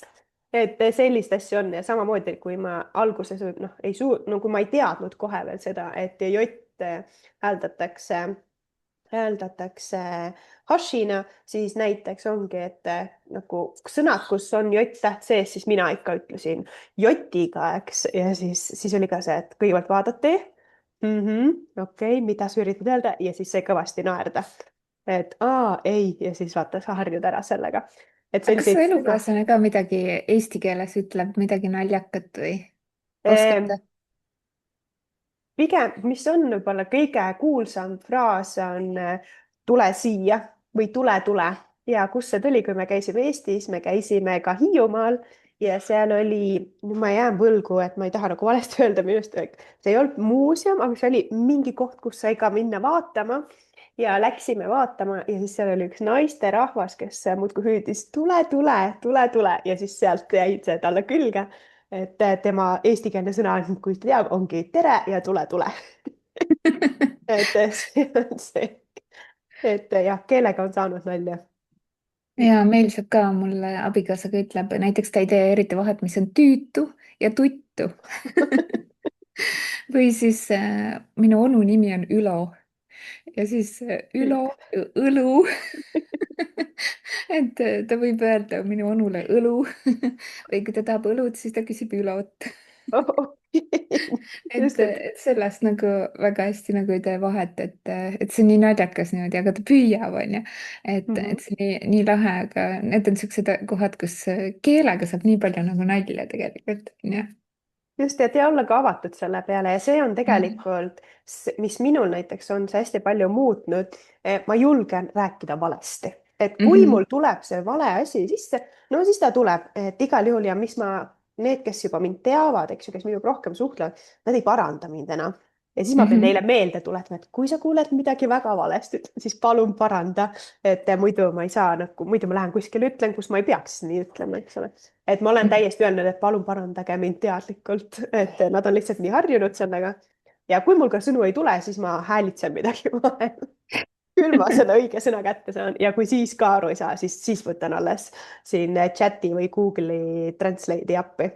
Et sellist asja on ja samamoodi, kui ma alguses kui ma ei teadnud kohe veel seda, et J hääldatakse hashina, siis näiteks ongi, et nagu sõnad, kus on J-täht sees, siis mina ikka ütlesin J-iga, eks, ja siis oli ka see, et kõigepealt vaadati, okei, mida sa üritad öelda ja siis sai kõvasti naerda. Et ei, ja siis vaata, sa harjud ära sellega. Et aga kas su selliseid elukaaslane ka midagi eesti keeles ütleb, midagi naljakat või oskab sõna. ta? Pigem, mis on võib-olla kõige kuulsam fraas, on tule siia või tule. Ja kus see tuli, kui me käisime Eestis, me käisime ka Hiiumaal ja seal oli, ma jään võlgu, et ma ei taha nagu valesti öelda, minust see ei olnud muuseum, aga see oli mingi koht, kus sai ka minna vaatama ja läksime vaatama ja siis seal oli üks naisterahvas, kes muudkui hüüdis tule ja siis sealt jäi see talle külge. Et tema eestikeelne sõna, kui teab, ongi tere ja tule. et see on see, et jah, keelega on saanud nalja. ja meil saab ka, mulle abikaasaga ütleb, näiteks ta ei tee eriti vahet, mis on tüütu ja tuttu. või siis minu onu nimi on Ülo ja siis Ülo, õlu. et ta võib öelda minu onule õlu või kui ta tahab õlut, siis ta küsib Ülot. just, et sellest nagu väga hästi nagu ei tee vahet, et see on nii naljakas niimoodi, aga ta püüab, onju. et see nii lahe, aga need on siuksed kohad, kus keelega saab nii palju nagu nalja tegelikult, onju. just, et ja olla ka avatud selle peale ja see on tegelikult, mis minul näiteks on see hästi palju muutnud. Ma julgen rääkida valesti, et kui mul tuleb see vale asi sisse, no siis ta tuleb, et igal juhul ja need, kes juba mind teavad, eks ju, kes minuga rohkem suhtlevad, nad ei paranda mind enam. Ja siis ma pean neile meelde tuletama, et kui sa kuuled midagi väga valesti, siis palun paranda, et muidu ma ei saa nagu, muidu ma lähen kuskile, ütlen, kus ma ei peaks nii ütlema, eks ole. Et ma olen täiesti öelnud, et palun parandage mind teadlikult, et nad on lihtsalt nii harjunud sellega. Ja kui mul ka sõnu ei tule, siis ma häälitsen midagi vahel. Küll ma selle õige sõna kätte saan ja kui siis ka aru ei saa, siis võtan alles siin chati või Google'i Translate'i appi.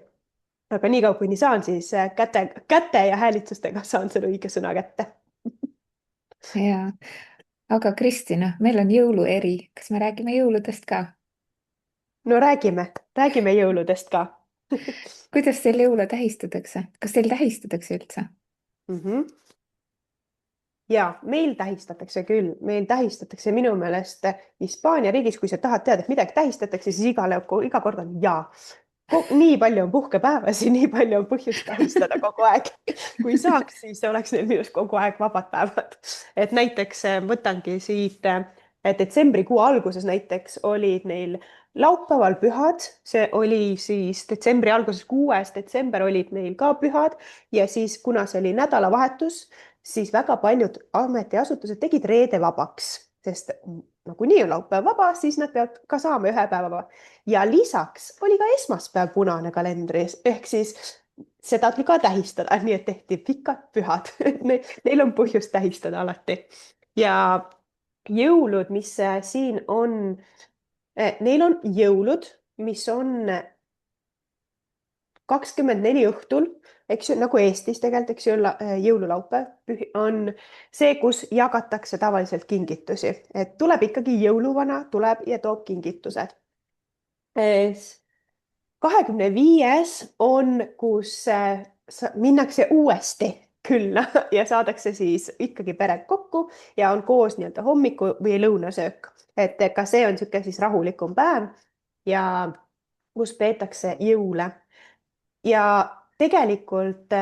Aga niikaua kui nii saan, siis käte ja häälitsustega saan selle õige sõna kätte. ja, aga Kristina, meil on jõulueri, kas me räägime jõuludest ka? No räägime jõuludest ka. kuidas teil jõule tähistatakse, kas teil tähistatakse üldse? Ja meil tähistatakse küll, meil tähistatakse minu meelest Hispaania riigis, kui sa tahad teada, et midagi tähistatakse, siis iga kord on ja. nii palju on puhkepäevasi, nii palju on põhjust tähistada kogu aeg. kui saaks, siis oleks neil minu arust kogu aeg vabad päevad. et näiteks võtangi siit detsembrikuu alguses näiteks olid neil laupäeval pühad, see oli siis detsembri alguses, 6. detsember olid neil ka pühad ja siis, kuna see oli nädalavahetus, siis väga paljud ametiasutused tegid reede vabaks, sest nagunii on laupäev vaba, siis nad peavad ka saama ühe päeva vaba ja lisaks oli ka esmaspäev punane kalendris, ehk siis seda tuli ka tähistada, nii et tehti pikad pühad Neil on põhjust tähistada alati. ja jõulud, mis siin on, neil on jõulud, mis on 24 õhtul, eks ju, nagu Eestis tegelikult, eks ju, jõululaupäev on see, kus jagatakse tavaliselt kingitusi, et tuleb ikkagi jõuluvana, tuleb ja toob kingitused. 25. on, kus minnakse uuesti külla ja saadakse siis ikkagi pered kokku ja on koos nii-öelda hommiku või lõunasöök, et ka see on niisugune siis rahulikum päev ja kus peetakse jõule ja tegelikult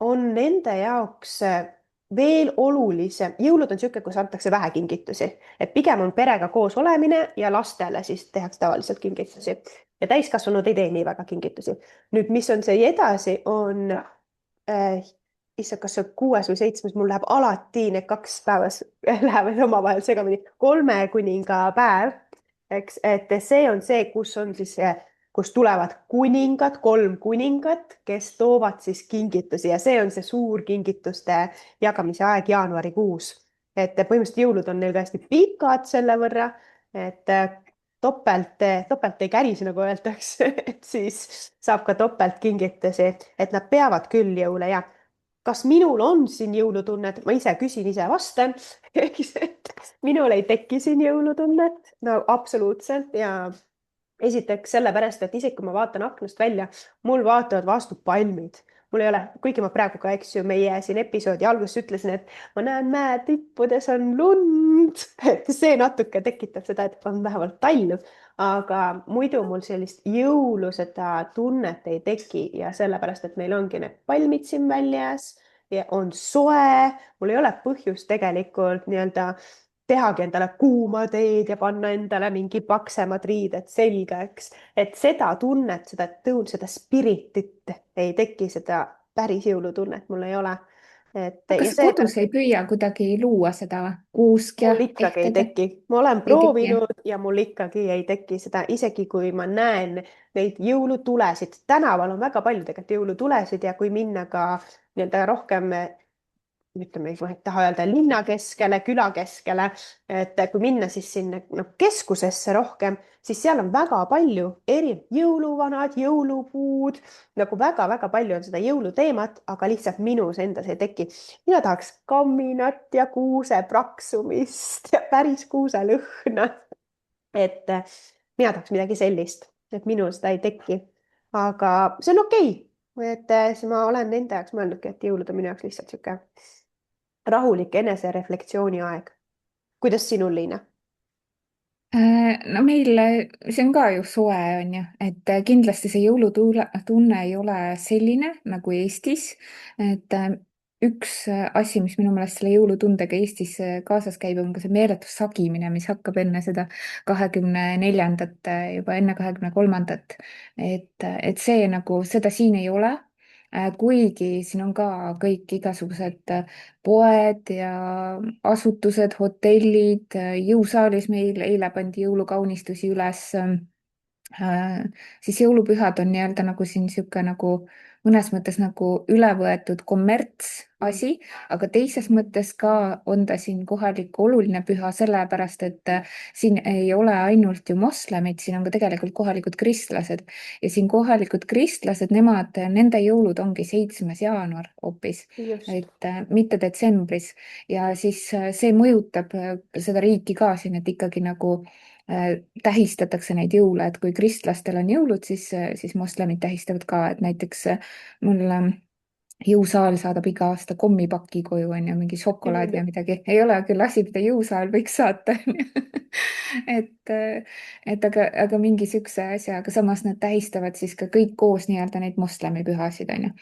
on nende jaoks veel olulisem, jõulud on niisugune, kus antakse vähe kingitusi, et pigem on perega koos olemine ja lastele siis tehakse tavaliselt kingitusi ja täiskasvanud ei tee nii väga kingitusi. nüüd, mis on see edasi, on issand, kas see on 6. või 7., mul läheb alati need 2 päevas lähevad omavahel segamini, 3 kuninga päev, eks, et see on see, kus on siis kus tulevad kuningad, 3 kuningat, kes toovad siis kingitusi ja see on see suur kingituste jagamise aeg jaanuarikuus. et põhimõtteliselt jõulud on neil hästi pikad selle võrra, et topelt ei kärise, nagu öeldakse, et siis saab ka topeltkingitusi, et nad peavad küll jõule ja kas minul on siin jõulutunnet, ma ise küsin, ise vastan minul ei teki siin jõulutunnet, no absoluutselt ja esiteks sellepärast, et isegi kui ma vaatan aknast välja, mul vaatavad vastu palmid. mul ei ole, kuigi ma praegu ka, eks ju, meie siin episoodi alguses ütlesin, et ma näen mäetippudes on lund, et see natuke tekitab seda, et on vähemalt talv, aga muidu mul sellist jõulu seda tunnet ei teki ja sellepärast, et meil ongi need palmid siin väljas ja on soe, mul ei ole põhjust tegelikult nii-öelda tehagi endale kuuma teed ja panna endale mingi paksemad riided selga, eks. et seda tunnet, seda spiritit ei teki, seda päris jõulutunnet mul ei ole. aga ja kas kodus seepärast ei püüa kuidagi luua seda kuusk ja mul ikkagi ei ehtedel? teki, ma olen Ei teki, jah? proovinud ja mul ikkagi ei teki seda, isegi kui ma näen neid jõulutulesid, tänaval on väga palju tegelikult jõulutulesid ja kui minna ka nii-öelda rohkem ütleme, ma ei taha öelda linna keskele, küla keskele, et kui minna siis sinna keskusesse rohkem, siis seal on väga palju jõuluvanad, jõulupuud, nagu väga-väga palju on seda jõuluteemat, aga lihtsalt minus endas ei teki. mina tahaks kamminat ja kuuse praksumist ja päris kuuselõhna. et mina tahaks midagi sellist, et minul seda ei teki. aga see on okei. et siis ma olen enda jaoks mõelnudki, et jõulud on minu jaoks lihtsalt sihuke rahulik enesereflektsiooni aeg. kuidas sinul, Liina? No meil, see on ka ju soe, on ju, et kindlasti see jõulutunne ei ole selline nagu Eestis. et üks asi, mis minu meelest selle jõulutundega Eestis kaasas käib, on ka see meeletu sagimine, mis hakkab enne seda 24., juba enne 23. et see nagu, seda siin ei ole. Kuigi siin on ka kõik igasugused poed ja asutused, hotellid, jõusaalis meil eile pandi jõulukaunistusi üles. Siis jõulupühad on nii-öelda nagu siin niisugune nagu mõnes mõttes nagu üle võetud kommertsasi, aga teises mõttes ka on ta siin kohalik oluline püha, sellepärast et siin ei ole ainult ju moslemid, siin on ka tegelikult kohalikud kristlased ja siin kohalikud kristlased, nende jõulud ongi 7. jaanuar hoopis, just, et mitte detsembris ja siis see mõjutab seda riiki ka siin, et ikkagi nagu tähistatakse neid jõule, et kui kristlastel on jõulud, siis moslemid tähistavad ka, et näiteks mul jõusaal saadab iga aasta kommipaki koju, on ju, mingi šokolaadi ja midagi. ei ole küll asi, mida jõusaal võiks saata, on ju. et, aga mingi siukse asja, aga samas nad tähistavad siis ka kõik koos nii-öelda neid moslemipühasid, on ju.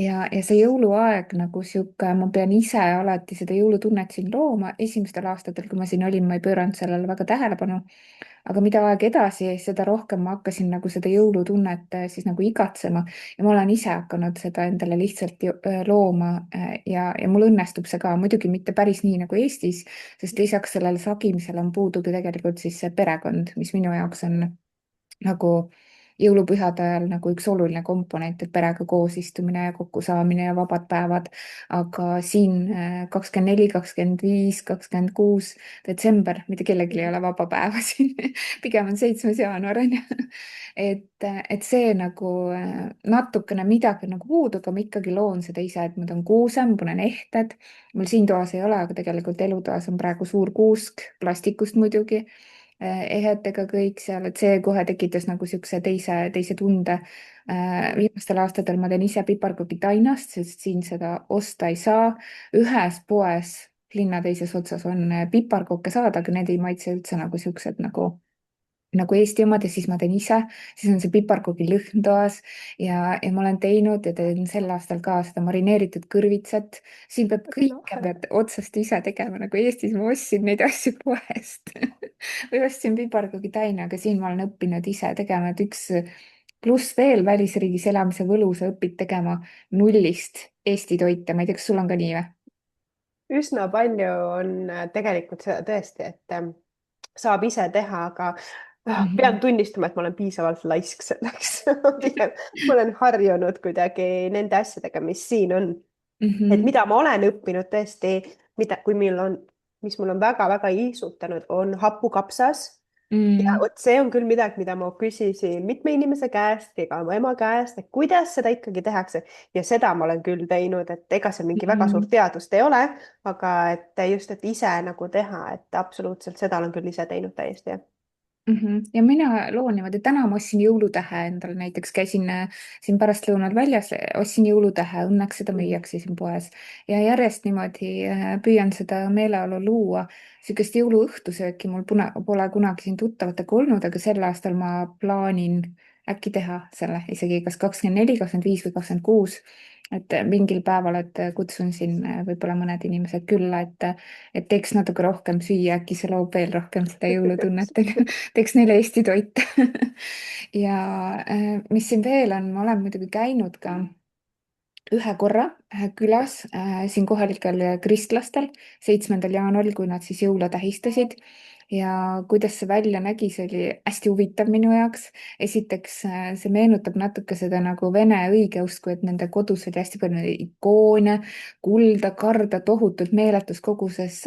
ja see jõuluaeg nagu sihuke, ma pean ise alati seda jõulutunnet siin looma. Esimestel aastatel, kui ma siin olin, ma ei pööranud sellele väga tähelepanu, aga mida aeg edasi, seda rohkem ma hakkasin nagu seda jõulutunnet siis nagu igatsema ja ma olen ise hakanud seda endale lihtsalt looma ja mul õnnestub see ka, muidugi mitte päris nii nagu Eestis, sest lisaks sellele sagimisele on puudu ka tegelikult siis see perekond, mis minu jaoks on nagu jõulupühade ajal nagu üks oluline komponent, et perega koos istumine ja kokkusaamine ja vabad päevad. aga siin 24, 25, 26 detsember, mitte kellelgi ei ole vaba päeva siin pigem on 7. jaanuar on ju. et see nagu natukene midagi nagu puudu, aga ma ikkagi loon seda ise, et ma toon kuuse, ma panen ehted. mul siin toas ei ole, aga tegelikult elutoas on praegu suur kuusk, plastikust muidugi ehetega kõik seal, et see kohe tekitas nagu siukse teise tunde. Viimastel aastatel ma teen ise piparkookid Tainast, sest siin seda osta ei saa. ühes poes linna teises otsas on piparkooke saada, aga need ei maitse üldse nagu siuksed nagu Eesti omad ja siis ma teen ise, siis on see piparkoogi lõhn toas ja ma olen teinud ja teen sel aastal ka seda marineeritud kõrvitsat. siin peab kõike lahe. pead otsast ise tegema, nagu Eestis ma ostsin neid asju poest või ostsin piparkoogi taine, aga siin ma olen õppinud ise tegema, et üks pluss veel välisriigis elamise võlu, sa õpid tegema nullist Eesti toite, ma ei tea, kas sul on ka nii või? Üsna palju on tegelikult seda tõesti, et saab ise teha, aga pean Mhm. tunnistama, et ma olen piisavalt laisk selleks pigem ma olen harjunud kuidagi nende asjadega, mis siin on. Et Mhm. mida ma olen õppinud tõesti, mida, kui meil on, mis mul on väga-väga iisutanud, on hapukapsas. Ja Mm. vot see on küll midagi, mida ma küsisin mitme inimese käest ega mu ema käest, et kuidas seda ikkagi tehakse ja seda ma olen küll teinud, et ega see mingi väga suurt Mhm. teadust ei ole, aga et just, et ise nagu teha, et absoluutselt seda olen küll ise teinud täiesti. Ja mina loon niimoodi, täna ma ostsin jõulutähe endale, näiteks käisin siin pärastlõunal väljas, ostsin jõulutähe, õnneks seda Mhm. müüakse siin poes ja järjest niimoodi püüan seda meeleolu luua. Sihukest jõuluõhtusööki mul pole kunagi siin tuttavatega olnud, aga sel aastal ma plaanin äkki teha selle isegi kas 24, 25 või 26. et mingil päeval, et kutsun siin võib-olla mõned inimesed külla, et teeks natuke rohkem süüa, äkki see loob veel rohkem seda jõulutunnet teeks neile Eesti toite ja mis siin veel on, ma olen muidugi käinud ka ühe korra külas siin kohalikel kristlastel 7. jaanuaril, kui nad siis jõule tähistasid. ja kuidas see välja nägi, see oli hästi huvitav minu jaoks. esiteks see meenutab natuke seda nagu Vene õigeusku, et nende kodus oli hästi palju neid ikoone, kulda, karda, tohutult meeletus koguses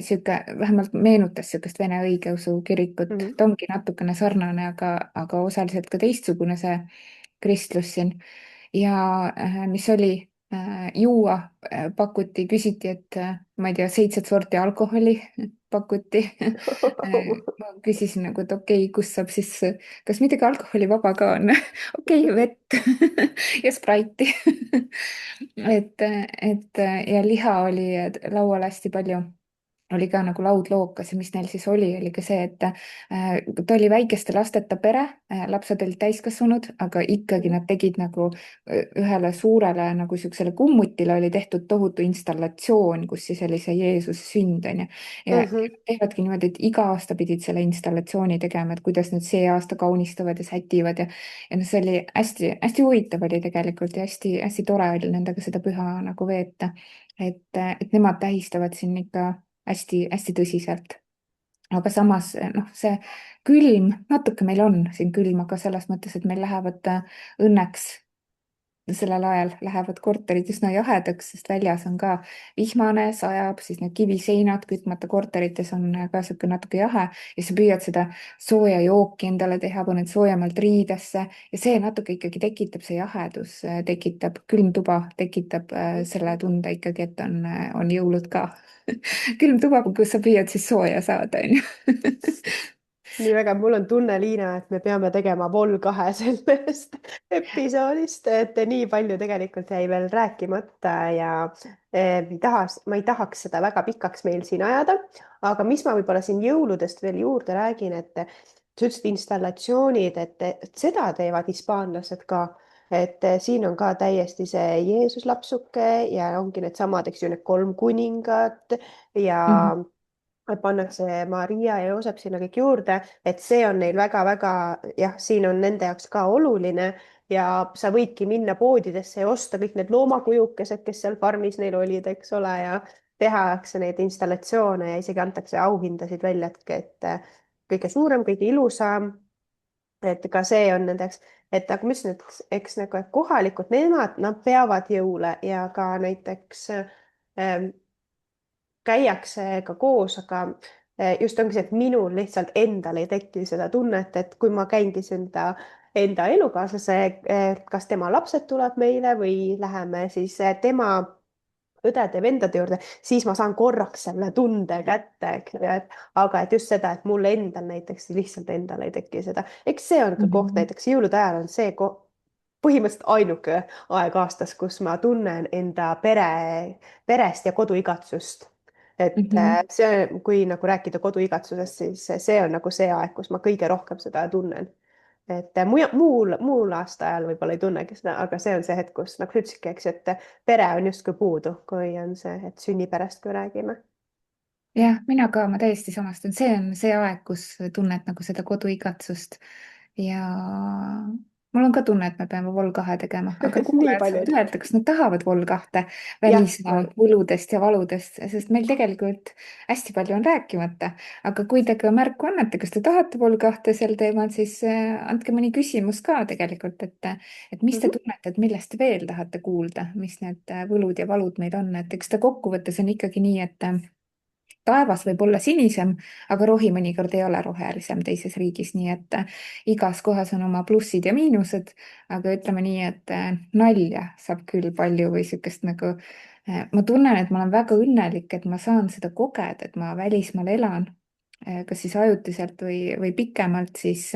sihuke, vähemalt meenutas sihukest Vene õigeusu kirikut. Mhm. ta ongi natukene sarnane, aga osaliselt ka teistsugune see kristlus siin ja mis oli juua pakuti, küsiti, et ma ei tea, 7 sorti alkoholi pakuti ma küsisin nagu, et okei, kus saab siis, kas midagi alkoholivaba ka on okei, vett ja Sprite'i et ja liha oli laual hästi palju, oli ka nagu laudlookas ja mis neil siis oli ka see, et ta oli väikeste lasteta pere, lapsed olid täiskasvanud, aga ikkagi nad tegid nagu ühele suurele nagu siuksele kummutile oli tehtud tohutu installatsioon, kus siis oli see Jeesuse sünd onju. Ja Mhm. teevadki niimoodi, et iga aasta pidid selle installatsiooni tegema, et kuidas nad see aasta kaunistavad ja sätivad ja noh, see oli hästi-hästi huvitav oli tegelikult ja hästi-hästi tore oli nendega seda püha nagu veeta. et nemad tähistavad siin ikka hästi-hästi tõsiselt. aga samas noh, see külm, natuke meil on siin külm, aga selles mõttes, et meil lähevad õnneks sellel ajal lähevad korterid üsna jahedaks, sest väljas on ka vihmane, sajab, siis need kiviseinad kütmata korterites on ka sihuke natuke jahe ja sa püüad seda sooja jooki endale teha, paned soojemalt riidesse ja see natuke ikkagi tekitab, see jahedus tekitab, külm tuba tekitab selle tunde ikkagi, et on jõulud ka külm tuba, kus sa püüad siis sooja saada, onju nii väga, mul on tunne, Liina, et me peame tegema Vol 2 sellest episoodist, et nii palju tegelikult jäi veel rääkimata ja ma ei tahaks seda väga pikaks meil siin ajada, aga mis ma võib-olla siin jõuludest veel juurde räägin, et sa ütlesid installatsioonid, et seda teevad hispaanlased ka, et siin on ka täiesti see Jeesus lapsuke ja ongi needsamad, eks ju, need kolm kuningat ja Mhm. pannakse Maria ja Joosep sinna kõik juurde, et see on neil väga-väga, jah, siin on nende jaoks ka oluline ja sa võidki minna poodidesse ja osta kõik need loomakujukesed, kes seal farmis neil olid, eks ole, ja tehakse neid installatsioone ja isegi antakse auhindasid välja, et kõige suurem, kõige ilusam, et ka see on nendeks, et nagu ma ütlesin, et eks nagu et kohalikud, nad peavad jõule ja ka näiteks käiakse ka koos, aga just ongi see, et minul lihtsalt endal ei teki seda tunnet, et kui ma käingi enda elukaaslase, kas tema lapsed tuleb meile või läheme siis tema õdede-vendade juurde, siis ma saan korraks selle tunde kätte, eks ju, et aga et just seda, et mul endal näiteks lihtsalt endal ei teki seda, eks see on ka koht, Mhm. näiteks jõulude ajal on see koht, põhimõtteliselt ainuke aeg aastas, kus ma tunnen enda perest ja koduigatsust. et Mhm. see, kui nagu rääkida koduigatsusest, siis see on nagu see aeg, kus ma kõige rohkem seda tunnen. Et muul aastaajal võib-olla ei tunnegi seda, aga see on see hetk, kus nagu sa ütlesidki, eks, et pere on justkui puudu, kui on see, et sünniperest, kui räägime. jah, mina ka, ma täiesti samastun, see on see aeg, kus tunned nagu seda koduigatsust ja mul on ka tunne, et me peame Vol 2 tegema, aga nii kuulajad saavad paljud. öelda, kas nad tahavad Vol 2 jah, välismaa võludest ja valudest, sest meil tegelikult hästi palju on rääkimata, aga kui te ka märku annate, kas te tahate Vol 2 sel teemal, siis andke mõni küsimus ka tegelikult, et mis te mhm, tunnete, et millest te veel tahate kuulda, mis need võlud ja valud meil on, et eks ta kokkuvõttes on ikkagi nii, et taevas võib olla sinisem, aga rohi mõnikord ei ole rohelisem teises riigis, nii et igas kohas on oma plussid ja miinused, aga ütleme nii, et nalja saab küll palju või sihukest nagu, ma tunnen, et ma olen väga õnnelik, et ma saan seda kogeda, et ma välismaal elan, kas siis ajutiselt või pikemalt, siis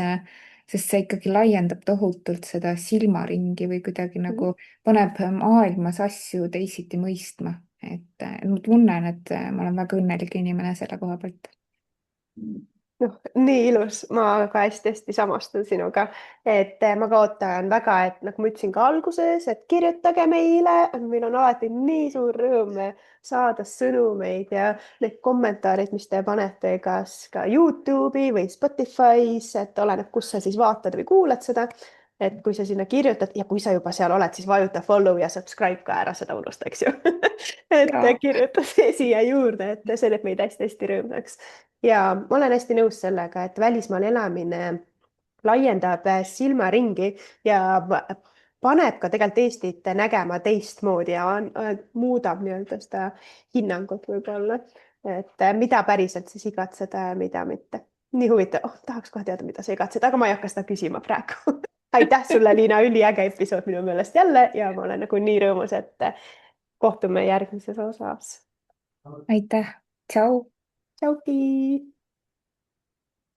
sest see ikkagi laiendab tohutult seda silmaringi või kuidagi mhm. nagu paneb maailmas asju teisiti mõistma, et ma tunnen, et ma olen väga õnnelik inimene selle koha pealt. noh, nii ilus, ma ka hästi-hästi samastun sinuga, et ma ka ootan väga, et nagu ma ütlesin ka alguses, et kirjutage meile, meil on alati nii suur rõõm saada sõnumeid ja need kommentaarid, mis te panete, kas ka Youtube'i või Spotify's, et oleneb, kus sa siis vaatad või kuulad seda. et kui sa sinna kirjutad ja kui sa juba seal oled, siis vajuta follow ja subscribe ka ära, seda unusta, eks ju et Jaa. kirjuta see siia juurde, et see teeb meid hästi-hästi rõõmsaks ja ma olen hästi nõus sellega, et välismaal elamine laiendab silmaringi ja paneb ka tegelikult Eestit nägema teistmoodi ja muudab nii-öelda seda hinnangut võib-olla, et mida päriselt siis igatseda ja mida mitte. nii huvitav, oh, tahaks kohe teada, mida sa igatsed, aga ma ei hakka seda küsima praegu aitäh sulle, Liina, üliäge episood minu meelest jälle ja ma olen nagu nii rõõmus, et kohtume järgmises osas. aitäh, tšau. tšauki.